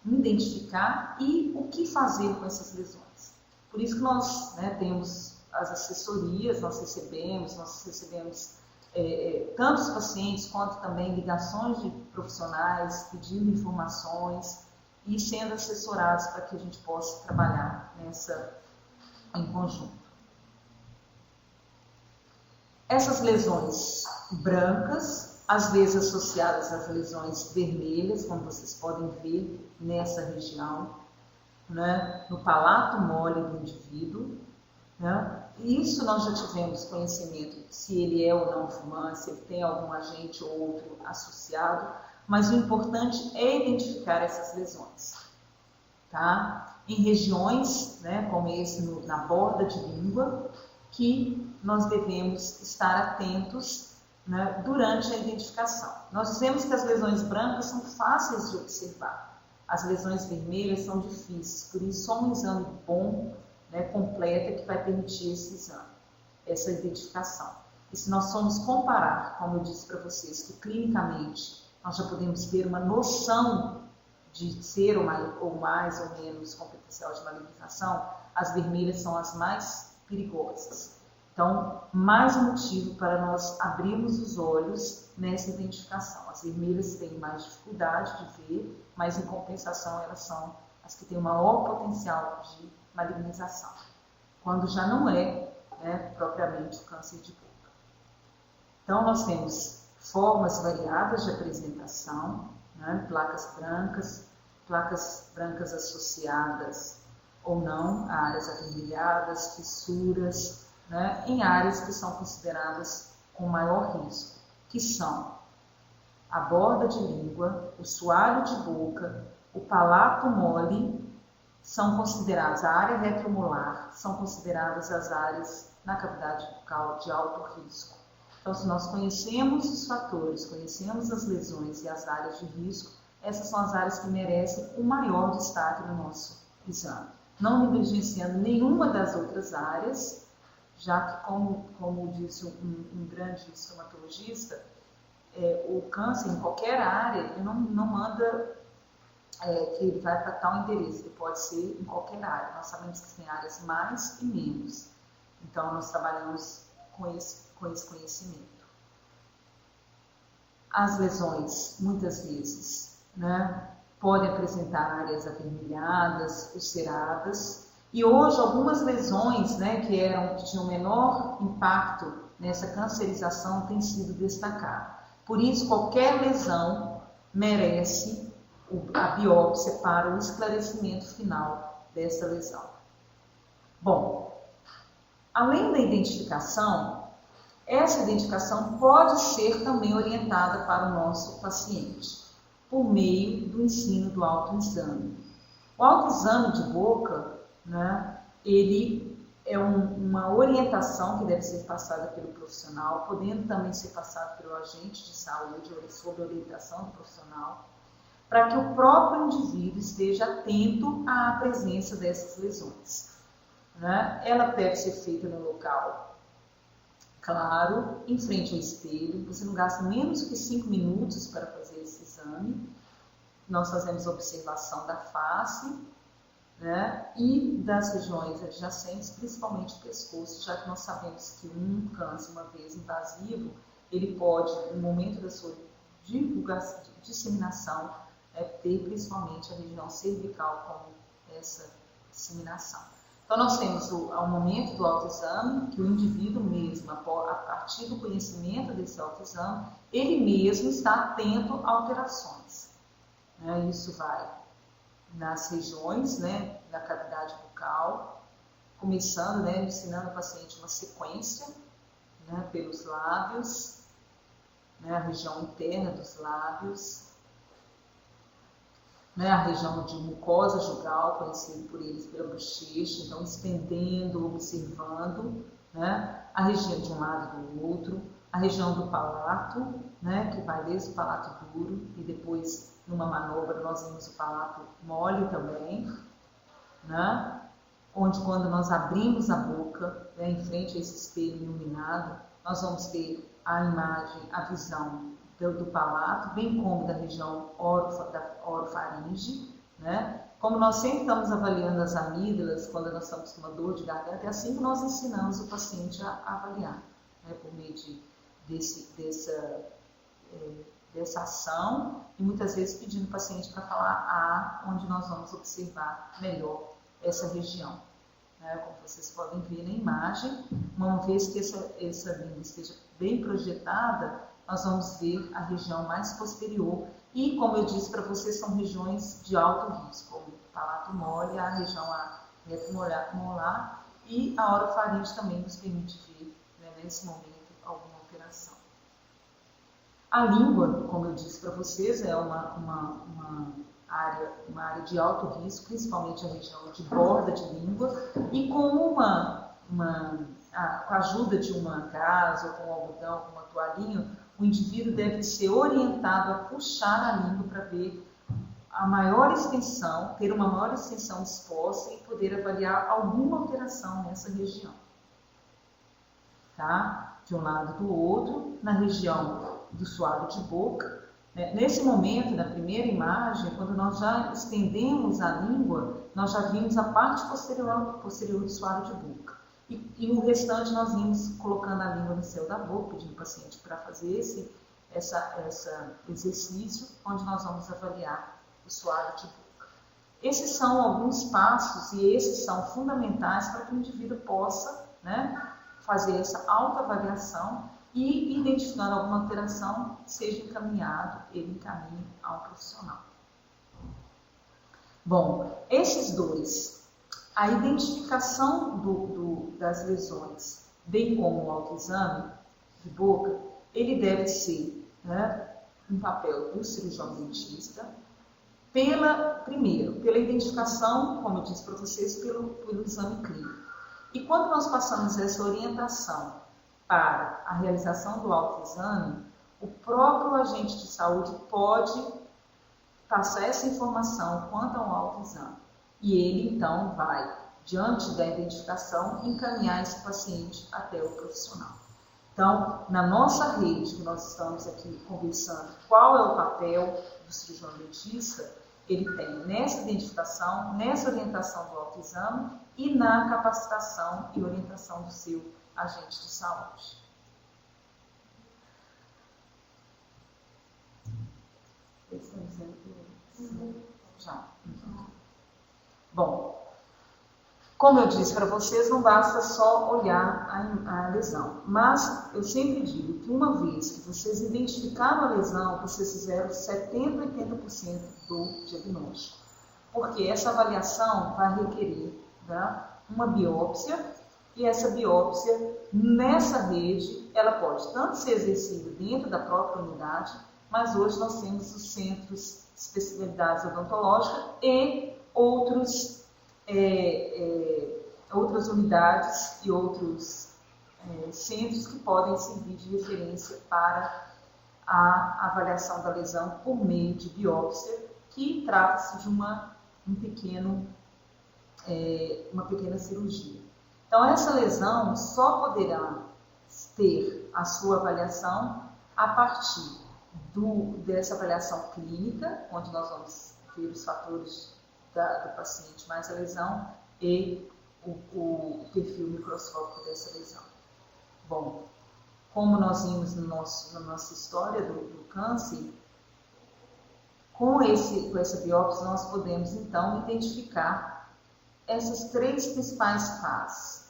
Speaker 2: identificar e o que fazer com essas lesões. Por isso que nós, né, temos as assessorias, nós recebemos tanto os pacientes quanto também ligações de profissionais pedindo informações e sendo assessorados para que a gente possa trabalhar em conjunto. Essas lesões brancas, às vezes associadas às lesões vermelhas, como vocês podem ver nessa região, né, no palato mole do indivíduo, né? Isso nós já tivemos conhecimento se ele é ou não fumante, se ele tem algum agente ou outro associado, mas o importante é identificar essas lesões, tá? Em regiões, né, como esse na borda de língua, que nós devemos estar atentos, né, durante a identificação. Nós dizemos que as lesões brancas são fáceis de observar, as lesões vermelhas são difíceis, por isso só um exame bom, né, completa, que vai permitir esse exame, essa identificação. E se nós formos comparar, como eu disse para vocês, que clinicamente nós já podemos ter uma noção de ser ou mais ou menos com potencial de malignização, as vermelhas são as mais perigosas. Então, mais um motivo para nós abrirmos os olhos nessa identificação. As vermelhas têm mais dificuldade de ver, mas em compensação elas são as que têm o maior potencial de malignização, quando já não é, né, propriamente o câncer de boca. Então, nós temos formas variadas de apresentação, né, placas brancas associadas ou não a áreas avermelhadas, fissuras, né, em áreas que são consideradas com maior risco, que são a borda de língua, o soalho de boca, o palato mole, são consideradas, a área retromolar, são consideradas as áreas na cavidade bucal de alto risco. Então, se nós conhecemos os fatores, conhecemos as lesões e as áreas de risco, essas são as áreas que merecem o maior destaque no nosso exame. Não negligenciando nenhuma das outras áreas, já que, como disse um grande estomatologista, o câncer em qualquer área, ele não manda que ele vai para tal endereço, ele pode ser em qualquer área. Nós sabemos que tem áreas mais e menos. Então, nós trabalhamos com esse conhecimento. As lesões, muitas vezes, né, podem apresentar áreas avermelhadas, ulceradas, e hoje algumas lesões, né, que tinham menor impacto nessa cancerização têm sido destacadas. Por isso, qualquer lesão merece a biópsia para o esclarecimento final dessa lesão. Bom, além da identificação, essa identificação pode ser também orientada para o nosso paciente, por meio do ensino do autoexame. O autoexame de boca, né, ele é uma orientação que deve ser passada pelo profissional, podendo também ser passada pelo agente de saúde, sob a orientação do profissional, para que o próprio indivíduo esteja atento à presença dessas lesões, né? Ela deve ser feita no local claro, em frente ao espelho. Você não gasta menos que 5 minutos para fazer esse exame. Nós fazemos observação da face, né, e das regiões adjacentes, principalmente o pescoço, já que nós sabemos que um câncer, uma vez invasivo, ele pode, no momento da sua disseminação, ter principalmente a região cervical como essa disseminação. Então, nós temos ao momento do autoexame, que o indivíduo mesmo, a partir do conhecimento desse autoexame, ele mesmo está atento a alterações. Né? Isso vai nas regiões, né, da cavidade bucal, começando, né, ensinando o paciente uma sequência, né, pelos lábios, né, a região interna dos lábios, né, a região de mucosa jugal, conhecido por eles pela bochecha, então estendendo, observando, né, a região de um lado e do outro, a região do palato, né, que vai desde o palato duro e depois, numa manobra, nós vemos o palato mole também, né, onde quando nós abrimos a boca, né, em frente a esse espelho iluminado, nós vamos ter a imagem, a visão do palato, bem como da região orofaringe, né? Como nós sempre estamos avaliando as amígdalas quando nós estamos com uma dor de garganta, é assim que nós ensinamos o paciente a avaliar, né? Por meio dessa ação e muitas vezes pedindo o paciente para falar onde nós vamos observar melhor essa região. Né? Como vocês podem ver na imagem, uma vez que essa língua esteja bem projetada, nós vamos ver a região mais posterior e, como eu disse para vocês, são regiões de alto risco, como o palato mole, a região retromolar e a orofaringe também nos permite ver, né, nesse momento, alguma alteração. A língua, como eu disse para vocês, é uma área de alto risco, principalmente a região de borda de língua, e com a ajuda de uma gás ou com algodão, com uma toalhinha, o indivíduo deve ser orientado a puxar a língua para ver a maior extensão, ter uma maior extensão exposta e poder avaliar alguma alteração nessa região. Tá? De um lado do outro, na região do suado de boca. Nesse momento, na primeira imagem, quando nós já estendemos a língua, nós já vimos a parte posterior do suado de boca. E o restante nós vimos colocando a língua no céu da boca, pedindo ao paciente para fazer esse exercício, onde nós vamos avaliar o suado de boca. Esses são alguns passos e esses são fundamentais para que o indivíduo possa, né, fazer essa autoavaliação e, identificando alguma alteração, seja encaminhado, ele encaminhe a um profissional. Bom, esses dois, a identificação das lesões, bem como o autoexame de boca, ele deve ser, né, um papel do cirurgião dentista, primeiro, pela identificação, como eu disse para vocês, pelo exame clínico. E quando nós passamos essa orientação para a realização do autoexame, o próprio agente de saúde pode passar essa informação quanto ao autoexame. E ele, então, vai, diante da identificação, encaminhar esse paciente até o profissional. Então, na nossa rede, que nós estamos aqui conversando, qual é o papel do cirurgião dentista, ele tem nessa identificação, nessa orientação do autoexame e na capacitação e orientação do seu agente de saúde. Já. Bom, como eu disse para vocês, não basta só olhar a lesão, mas eu sempre digo que uma vez que vocês identificaram a lesão, vocês fizeram 70% a 80% do diagnóstico, porque essa avaliação vai requerer, né, uma biópsia, e essa biópsia, nessa rede, ela pode tanto ser exercida dentro da própria unidade, mas hoje nós temos os centros de especialidades odontológicas e outras unidades e outros centros que podem servir de referência para a avaliação da lesão por meio de biópsia, que trata-se de uma pequena cirurgia. Então, essa lesão só poderá ter a sua avaliação a partir dessa avaliação clínica, onde nós vamos ver os fatores do paciente mais a lesão e o perfil microscópico dessa lesão. Bom, como nós vimos na nossa história do câncer, com essa biópsia nós podemos então identificar essas três principais fases.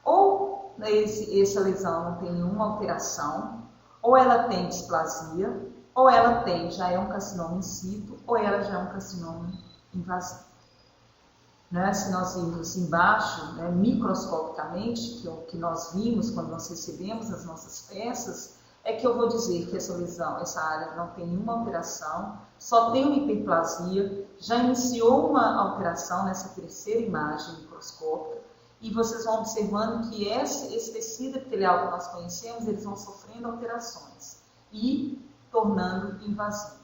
Speaker 2: Ou essa lesão não tem nenhuma alteração, ou ela tem displasia, ou ela já é um carcinoma in situ, ou ela já é um carcinoma invasivo. Né? Se nós virmos embaixo, né, microscopicamente, que é o que nós vimos quando nós recebemos as nossas peças, é que eu vou dizer que essa lesão, essa área não tem nenhuma alteração, só tem uma hiperplasia, já iniciou uma alteração nessa terceira imagem microscópica, e vocês vão observando que esse tecido epitelial que nós conhecemos, eles vão sofrendo alterações e tornando invasivo.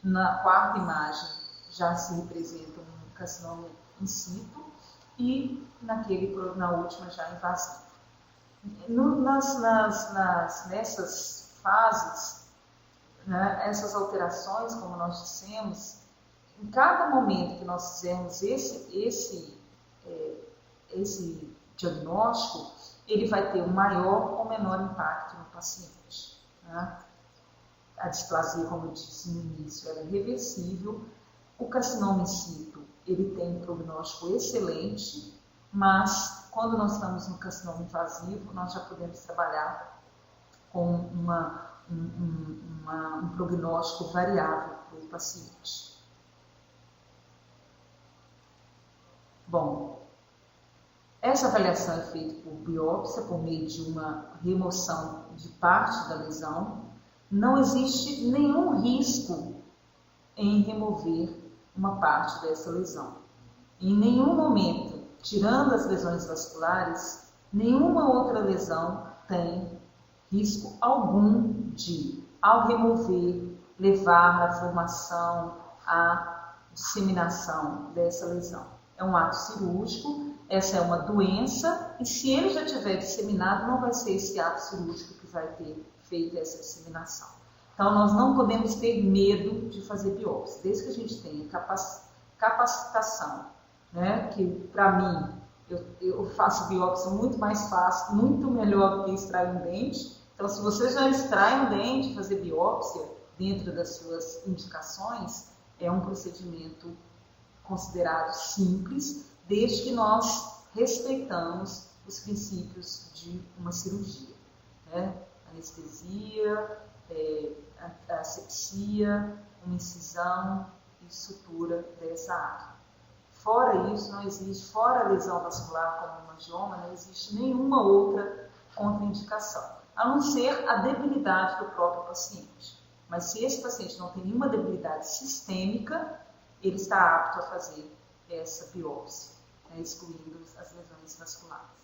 Speaker 2: Na quarta imagem já se representa um carcinoma in situ e na última já invasivo. Nessas fases, né, essas alterações, como nós dissemos, em cada momento que nós fizermos esse diagnóstico, ele vai ter um maior ou menor impacto no paciente. Né? A displasia, como eu disse no início, ela é reversível. O carcinoma in situ, ele tem um prognóstico excelente, mas quando nós estamos no carcinoma invasivo, nós já podemos trabalhar com um prognóstico variável para o paciente. Bom, essa avaliação é feita por biópsia, por meio de uma remoção de parte da lesão. Não existe nenhum risco em remover uma parte dessa lesão. Em nenhum momento, tirando as lesões vasculares, nenhuma outra lesão tem risco algum de, ao remover, levar à formação, à disseminação dessa lesão. É um ato cirúrgico, essa é uma doença, e se ele já tiver disseminado, não vai ser esse ato cirúrgico que vai ter feito essa disseminação. Então, nós não podemos ter medo de fazer biópsia, desde que a gente tenha capacitação, né? Que, para mim, eu faço biópsia muito mais fácil, muito melhor do que extrair um dente. Então, se você já extrai um dente, fazer biópsia dentro das suas indicações, é um procedimento considerado simples, desde que nós respeitamos os princípios de uma cirurgia, né? Anestesia, asepsia, uma incisão e sutura dessa área. Fora isso, não existe, fora a lesão vascular como o hemangioma, não existe nenhuma outra contraindicação, a não ser a debilidade do próprio paciente. Mas se esse paciente não tem nenhuma debilidade sistêmica, ele está apto a fazer essa biópsia, né, excluindo as lesões vasculares.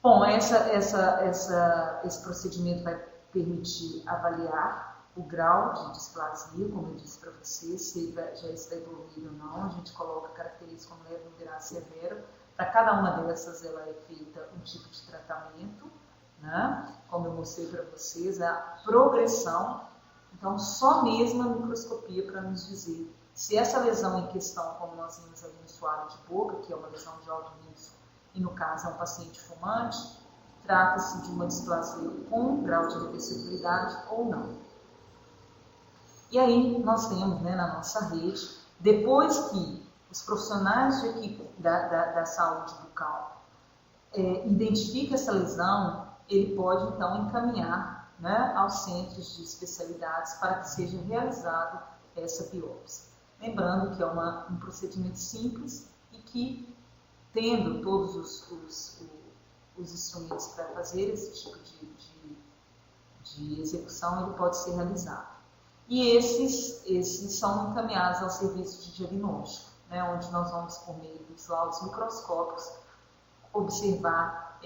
Speaker 2: Bom, esse procedimento vai permitir avaliar o grau de displasia, como eu disse para você, se já está evoluído ou não. A gente coloca características como leve, moderado, severo. Para cada uma dessas, ela é feita um tipo de tratamento, né? Como eu mostrei para vocês, a progressão. Então, só mesmo a microscopia para nos dizer se essa lesão em questão, como nós vimos ali no suado de boca, que é uma lesão de alto risco, e no caso é um paciente fumante, trata-se de uma displasia com grau de reversibilidade ou não. E aí nós temos, né, na nossa rede, depois que os profissionais de equipe da saúde bucal identificam essa lesão, ele pode então encaminhar, né, aos centros de especialidades para que seja realizado essa biópsia. Lembrando que é um procedimento simples e que, tendo todos os instrumentos para fazer esse tipo de execução, ele pode ser realizado. E esses são encaminhados ao serviço de diagnóstico, né, onde nós vamos, por meio dos laudos microscópicos, observar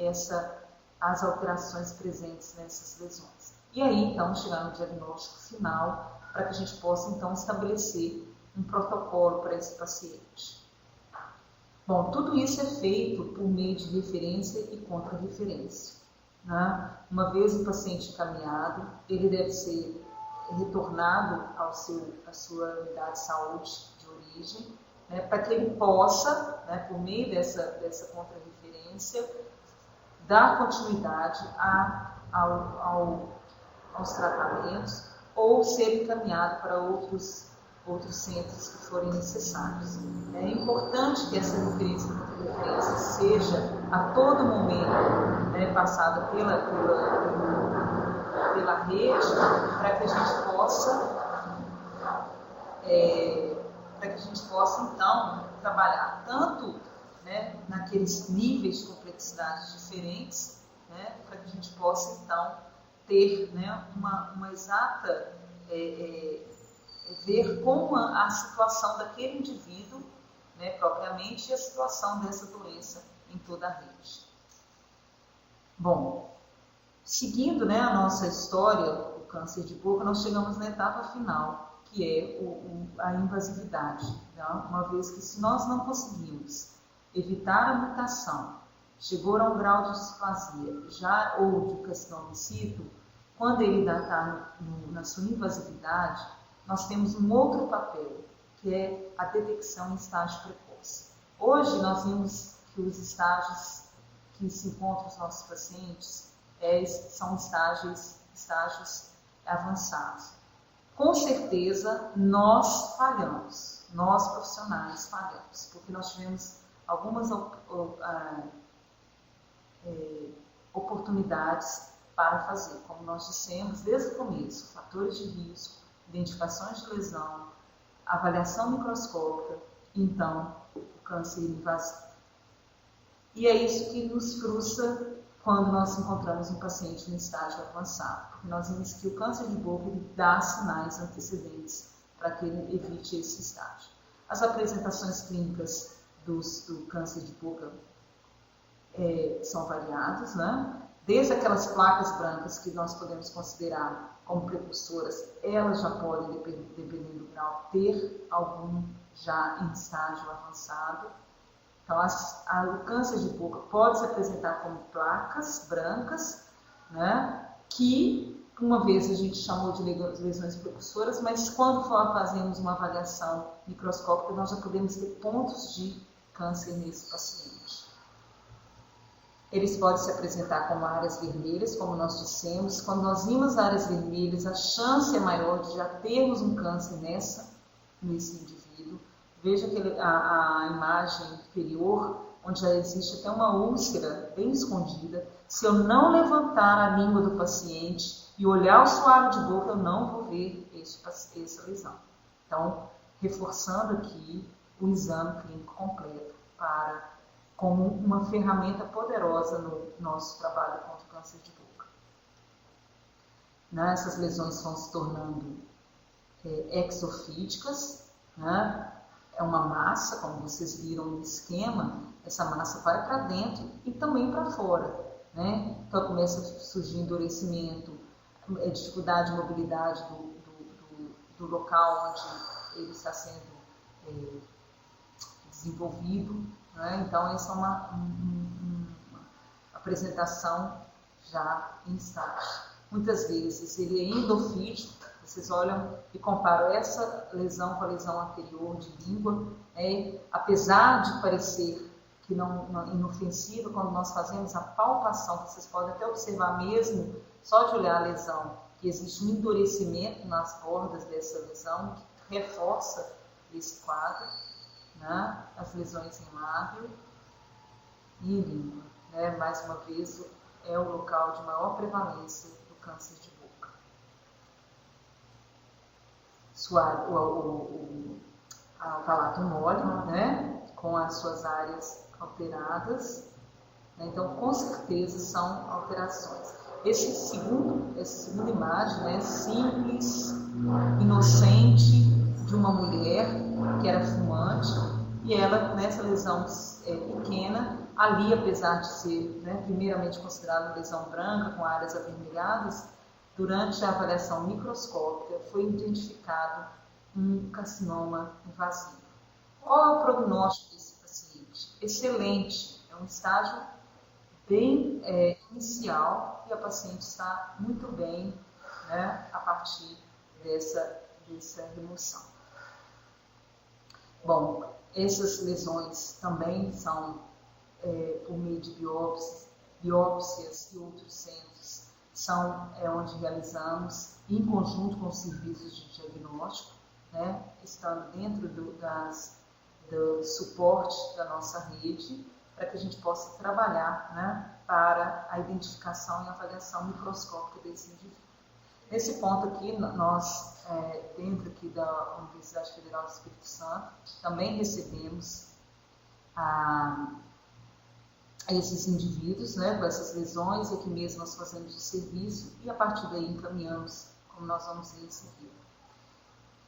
Speaker 2: as alterações presentes nessas lesões. E aí, então, chegar no diagnóstico final, para que a gente possa, então, estabelecer um protocolo para esse paciente. Bom, tudo isso é feito por meio de referência e contra-referência, né? Uma vez o paciente encaminhado, ele deve ser retornado à sua unidade de saúde de origem, né, para que ele possa, né, por meio dessa contra-referência, dar continuidade aos tratamentos ou ser encaminhado para outros centros que forem necessários. É importante que essa referência e contra-referência seja a todo momento, né, passada pela rede, para que a gente possa então trabalhar tanto, né, naqueles níveis de complexidade diferentes, né, para que a gente possa então ter, né, uma exata ver como a situação daquele indivíduo, né, propriamente, e a situação dessa doença em toda a rede. Bom, seguindo, né, a nossa história, o câncer de boca, nós chegamos na etapa final, que é a invasividade. Tá? Uma vez que, se nós não conseguimos evitar a mutação, chegou a um grau de displasia ou de carcinoma in situ, quando ele ainda está na sua invasividade, nós temos um outro papel, que é a detecção em estágio precoce. Hoje nós vimos que os estágios que se encontram os nossos pacientes são estágios avançados. Com certeza nós falhamos, nós profissionais falhamos, porque nós tivemos algumas oportunidades para fazer, como nós dissemos desde o começo, fatores de risco, identificações de lesão, avaliação microscópica, então o câncer invasivo. E é isso que nos frustra quando nós encontramos um paciente no estágio avançado, porque nós vimos que o câncer de boca ele dá sinais antecedentes para que ele evite esse estágio. As apresentações clínicas do câncer de boca são variadas, né? Desde aquelas placas brancas que nós podemos considerar como precursoras, elas já podem, dependendo do grau, ter algum já em estágio avançado. Então, o câncer de boca pode se apresentar como placas brancas, né, que uma vez a gente chamou de lesões precursoras, mas quando fazemos uma avaliação microscópica, nós já podemos ter pontos de câncer nesse paciente. Eles podem se apresentar como áreas vermelhas, como nós dissemos. Quando nós vimos áreas vermelhas, a chance é maior de já termos um câncer nesse indivíduo. Veja a imagem inferior, onde já existe até uma úlcera bem escondida. Se eu não levantar a língua do paciente e olhar o suário de boca, eu não vou ver essa lesão. Então, reforçando aqui o exame clínico completo como uma ferramenta poderosa no nosso trabalho contra o câncer de boca. Essas lesões vão se tornando exofíticas, né? É uma massa, como vocês viram no esquema, essa massa vai para dentro e também para fora, né? Então começa a surgir endurecimento, dificuldade de mobilidade do local onde ele está sendo desenvolvido, né? Então essa é uma apresentação já em estágio. Muitas vezes ele é endofítico. Vocês olham e comparam essa lesão com a lesão anterior de língua, apesar de parecer que não inofensiva, quando nós fazemos a palpação, vocês podem até observar mesmo, só de olhar a lesão, que existe um endurecimento nas bordas dessa lesão, que reforça esse quadro, né? As lesões em lábio e em língua, né? Mais uma vez, é o local de maior prevalência do câncer de boca. O palato mole, né, com as suas áreas alteradas, né, então com certeza são alterações. Essa segunda imagem, né, simples, inocente, de uma mulher que era fumante, e ela, nessa lesão pequena, ali, apesar de ser, né, primeiramente considerada uma lesão branca com áreas avermelhadas, durante a avaliação microscópica foi identificado um carcinoma invasivo. Qual é o prognóstico desse paciente? Excelente, é um estágio bem inicial e a paciente está muito bem, né, a partir dessa remoção. Bom, essas lesões também são por meio de biópsias e outros centros, são onde realizamos em conjunto com os serviços de diagnóstico, né, estando dentro do suporte da nossa rede, para que a gente possa trabalhar, né, para a identificação e avaliação microscópica desse indivíduo. Nesse ponto aqui, nós, dentro aqui da Universidade Federal do Espírito Santo, também recebemos esses indivíduos, né, com essas lesões, aqui mesmo nós fazemos o serviço e a partir daí encaminhamos, como nós vamos ver em seguida,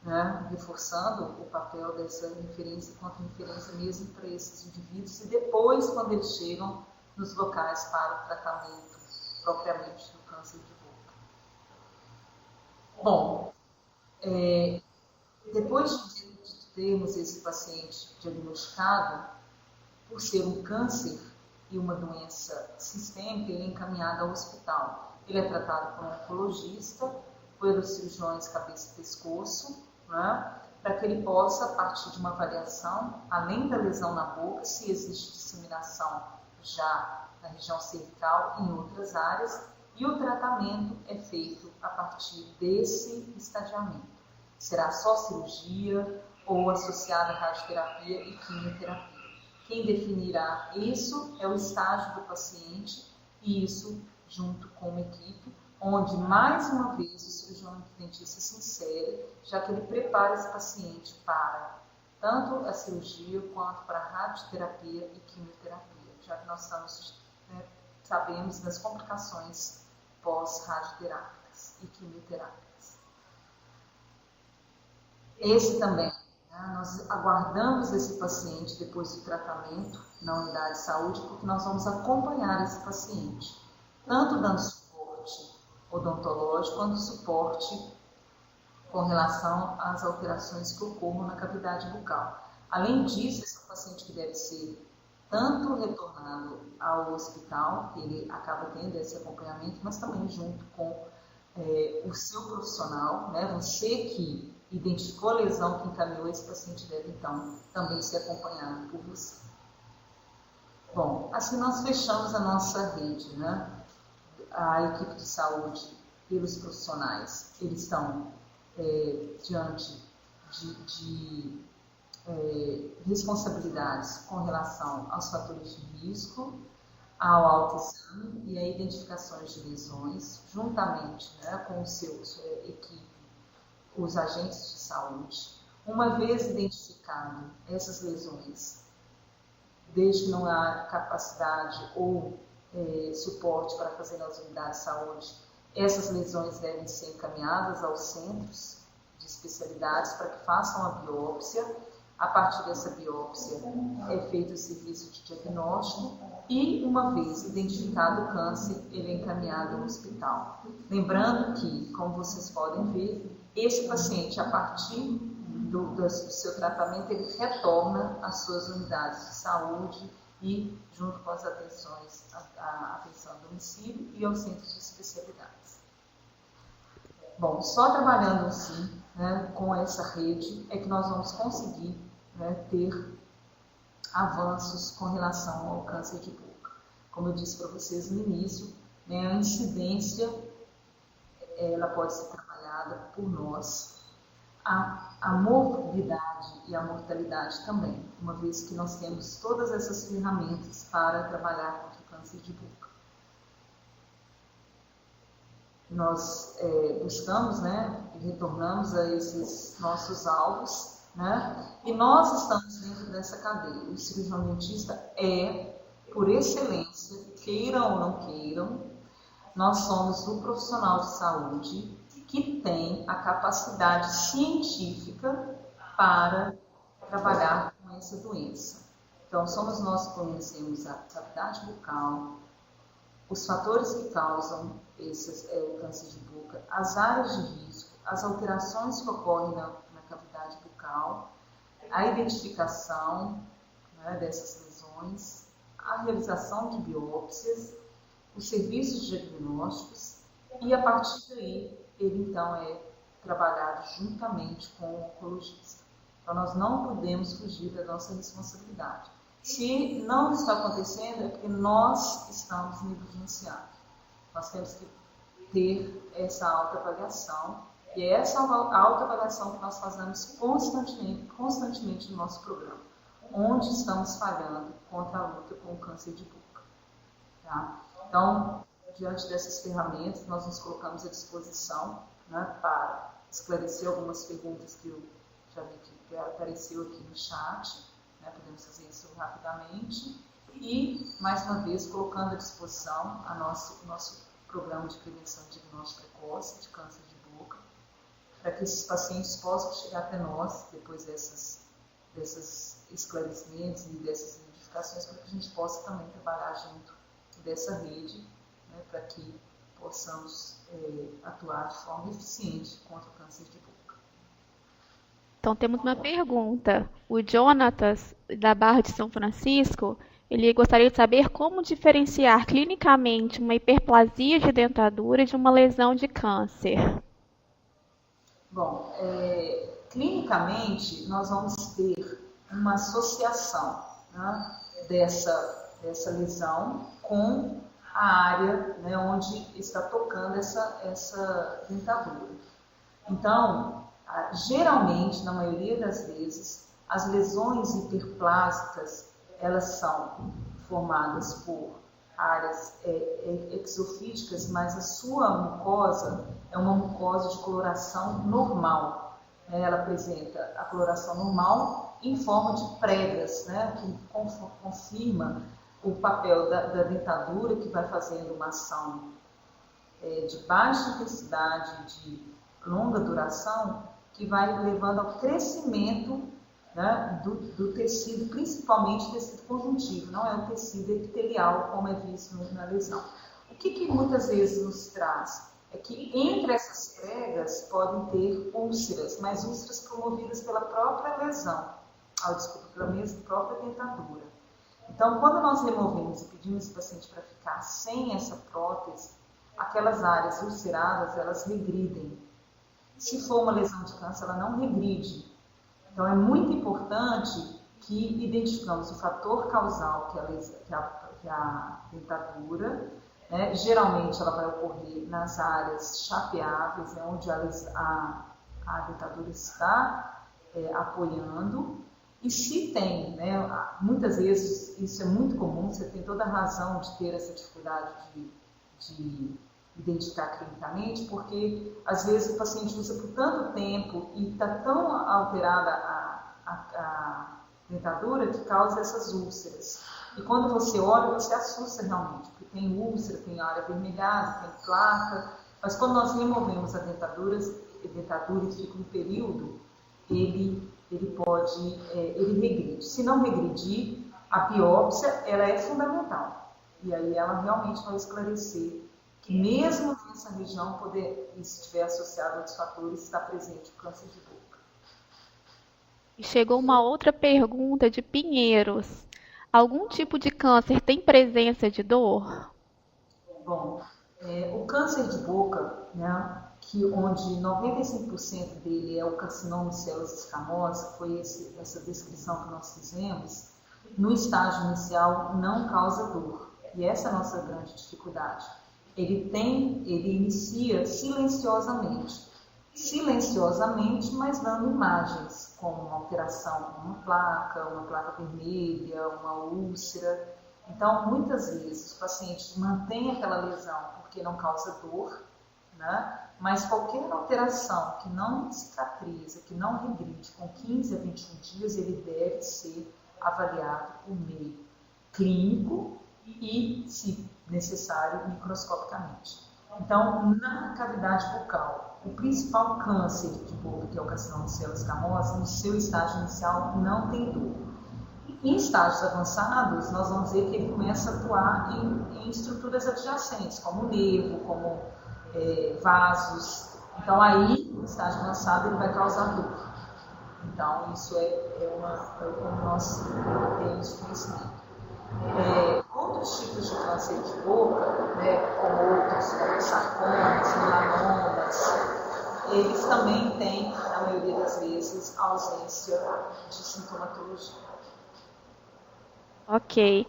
Speaker 2: né, reforçando o papel dessa referência quanto referência mesmo para esses indivíduos e depois quando eles chegam nos locais para o tratamento propriamente do câncer de boca. Bom, depois de termos esse paciente diagnosticado, por ser um câncer e uma doença sistêmica, ele é encaminhado ao hospital. Ele é tratado por um oncologista, pelos cirurgiões cabeça e pescoço, né, para que ele possa, a partir de uma avaliação, além da lesão na boca, se existe disseminação já na região cervical e em outras áreas, e o tratamento é feito a partir desse estadiamento. Será só cirurgia ou associada à radioterapia e quimioterapia. Quem definirá isso é o estágio do paciente, e isso junto com uma equipe, onde, mais uma vez, o cirurgião dentista se insere, já que ele prepara esse paciente para tanto a cirurgia quanto para a radioterapia e quimioterapia, já que nós sabemos das complicações pós-radioterápicas e quimioterápicas. Esse também, nós aguardamos esse paciente depois do tratamento na unidade de saúde, porque nós vamos acompanhar esse paciente, tanto dando suporte odontológico, quanto suporte com relação às alterações que ocorram na cavidade bucal. Além disso, esse é um paciente que deve ser tanto retornado ao hospital, que ele acaba tendo esse acompanhamento, mas também junto com o seu profissional, né? Você que identificou a lesão, que encaminhou esse paciente, deve então também ser acompanhado por você. Bom, assim nós fechamos a nossa rede, né? A equipe de saúde e os profissionais, eles estão diante de responsabilidades com relação aos fatores de risco, ao autoexame e a identificações de lesões, juntamente, né, com sua equipe, os agentes de saúde. Uma vez identificado essas lesões, desde que não há capacidade ou suporte para fazer nas unidades de saúde, essas lesões devem ser encaminhadas aos centros de especialidades para que façam a biópsia. A partir dessa biópsia é feito o serviço de diagnóstico e, uma vez identificado o câncer, ele é encaminhado ao hospital. Lembrando que, como vocês podem ver, esse paciente, a partir do seu tratamento, ele retorna às suas unidades de saúde e, junto com as atenções, a atenção ao domicílio e aos centros de especialidades. Bom, só trabalhando assim, né, com essa rede, é que nós vamos conseguir, né, ter avanços com relação ao câncer de boca. Como eu disse para vocês no início, né, a incidência ela pode ser trabalhada por nós. A morbidade e a mortalidade também, uma vez que nós temos todas essas ferramentas para trabalhar contra o câncer de boca. Nós buscamos, né, e retornamos a esses nossos alvos, né, e nós estamos dentro dessa cadeia. O cirurgião dentista por excelência, queiram ou não queiram, nós somos o profissional de saúde que tem a capacidade científica para trabalhar com essa doença. Então, somos nós que conhecemos a cavidade bucal, os fatores que causam o câncer de boca, as áreas de risco, as alterações que ocorrem na cavidade bucal, a identificação, né, dessas lesões, a realização de biópsias, os serviços diagnósticos e, a partir daí, ele então é trabalhado juntamente com o oncologista. Então, nós não podemos fugir da nossa responsabilidade. Se não está acontecendo, é porque nós estamos negligenciados. Nós temos que ter essa autoavaliação, e é essa autoavaliação que nós fazemos constantemente no nosso programa. Onde estamos falhando contra a luta com o câncer de boca. Tá? Então, diante dessas ferramentas, nós nos colocamos à disposição, né, para esclarecer algumas perguntas que eu já vi que apareceu aqui no chat, né, podemos fazer isso rapidamente, e, mais uma vez, colocando à disposição o nosso programa de prevenção e diagnóstico precoce de câncer de boca, para que esses pacientes possam chegar até nós, depois desses esclarecimentos e dessas identificações, para que a gente possa também trabalhar junto dessa rede, né, para que possamos atuar de forma eficiente contra o câncer de boca.
Speaker 1: Então, temos uma pergunta. O Jonatas, da Barra de São Francisco, ele gostaria de saber como diferenciar clinicamente uma hiperplasia de dentadura de uma lesão de câncer.
Speaker 2: Bom, Clinicamente, nós vamos ter uma associação, né, dessa lesão com a área, né, onde está tocando essa dentadura. Então, geralmente, na maioria das vezes, as lesões hiperplásicas, elas são formadas por áreas exofíticas, mas a sua mucosa é uma mucosa de coloração normal. Ela apresenta a coloração normal em forma de pregas, né, que confirma o papel da dentadura, que vai fazendo uma ação de baixa intensidade, de longa duração, que vai levando ao crescimento, né, do tecido, principalmente tecido conjuntivo, não é o tecido epitelial, como é visto na lesão. O que muitas vezes nos traz? É que entre essas pregas podem ter úlceras, mas úlceras promovidas pela própria lesão, pela mesma própria dentadura. Então, quando nós removemos e pedimos esse paciente para ficar sem essa prótese, aquelas áreas ulceradas, elas regridem. Se for uma lesão de câncer, ela não regride. Então, é muito importante que identificamos o fator causal, que é a dentadura, né? Geralmente, ela vai ocorrer nas áreas chapeáveis, onde a dentadura está apoiando. E se tem, né, muitas vezes, isso é muito comum, você tem toda a razão de ter essa dificuldade de identificar clinicamente, porque às vezes o paciente usa por tanto tempo e está tão alterada a dentadura que causa essas úlceras. E quando você olha, você assusta realmente, porque tem úlcera, tem área avermelhada, tem placa, mas quando nós removemos a dentadura e fica um período, ele regride. Se não regredir, a biópsia ela é fundamental. E aí ela realmente vai esclarecer que mesmo nessa região, se estiver associado a outros fatores, está presente o câncer de boca.
Speaker 1: E chegou uma outra pergunta de Pinheiros. Algum tipo de câncer tem presença de dor?
Speaker 2: Bom, o câncer de boca, né, onde 95% dele é o carcinoma de células escamosas, foi essa descrição que nós fizemos, no estágio inicial não causa dor. E essa é a nossa grande dificuldade. Ele inicia silenciosamente, mas dando imagens, como uma alteração, uma placa vermelha, uma úlcera. Então, muitas vezes, o paciente mantém aquela lesão porque não causa dor, né? Mas qualquer alteração que não cicatriza, que não regride com 15 a 21 dias, ele deve ser avaliado por meio clínico e, se necessário, microscopicamente. Então, na cavidade bucal, o principal câncer de boca, que é o carcinoma de células escamosas, no seu estágio inicial não tem dor. Em estágios avançados, nós vamos ver que ele começa a atuar em estruturas adjacentes, como o nervo, como vasos. Então, aí, no estágio avançado, ele vai causar dor. Então, isso como nós temos conhecimento. Outros tipos de câncer de boca, né, como sarcomas, melanomas, eles também têm, na maioria das vezes, ausência de sintomatologia.
Speaker 1: Ok.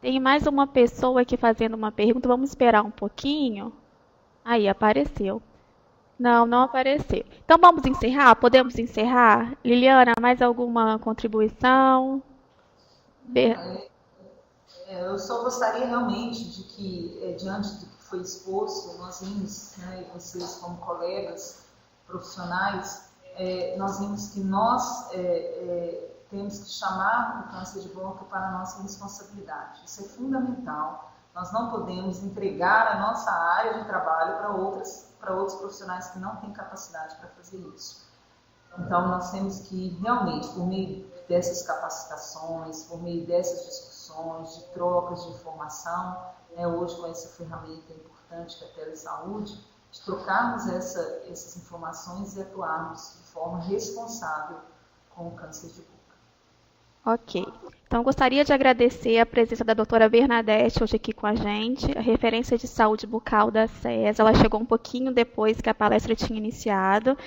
Speaker 1: Tem mais uma pessoa aqui fazendo uma pergunta. Vamos esperar um pouquinho. Aí, apareceu. Não apareceu. Então, vamos encerrar? Podemos encerrar? Liliana, mais alguma contribuição?
Speaker 2: Eu só gostaria realmente de que, diante do que foi exposto, nós vimos, né, e vocês como colegas profissionais, nós vimos que nós temos que chamar o câncer de boca para a nossa responsabilidade. Isso é fundamental. Nós não podemos entregar a nossa área de trabalho para outros profissionais que não têm capacidade para fazer isso. Então, nós temos que realmente, por meio dessas capacitações, por meio dessas discussões, de trocas de informação, né, hoje com essa ferramenta importante que é a telesaúde, de trocarmos essas informações e atuarmos de forma responsável com o câncer de boca.
Speaker 1: Ok. Então, eu gostaria de agradecer a presença da doutora Bernadette hoje aqui com a gente, a referência de saúde bucal da SES. Ela chegou um pouquinho depois que a palestra tinha iniciado,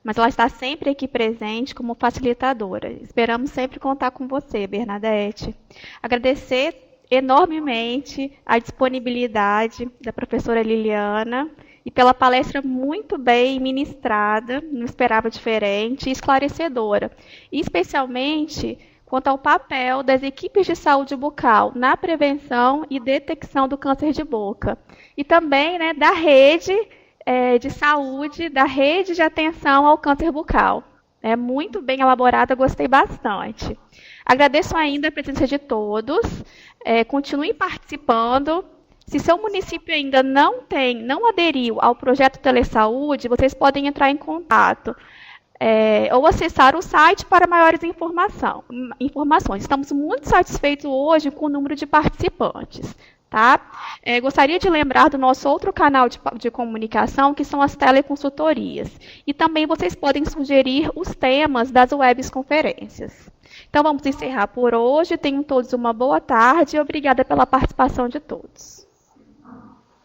Speaker 1: mas ela está sempre aqui presente como facilitadora. Esperamos sempre contar com você, Bernadette. Agradecer enormemente a disponibilidade da professora Liliana e pela palestra muito bem ministrada, não esperava diferente, e esclarecedora. E especialmente quanto ao papel das equipes de saúde bucal na prevenção e detecção do câncer de boca. E também, né, da rede de saúde, da rede de atenção ao câncer bucal. É muito bem elaborada, gostei bastante. Agradeço ainda a presença de todos. Continuem participando. Se seu município ainda não aderiu ao projeto Telesaúde, vocês podem entrar em contato ou acessar o site para maiores informações. Estamos muito satisfeitos hoje com o número de participantes. Tá? Gostaria de lembrar do nosso outro canal de comunicação, que são as teleconsultorias. E também vocês podem sugerir os temas das webconferências. Então, vamos encerrar por hoje. Tenham todos uma boa tarde e obrigada pela participação de todos.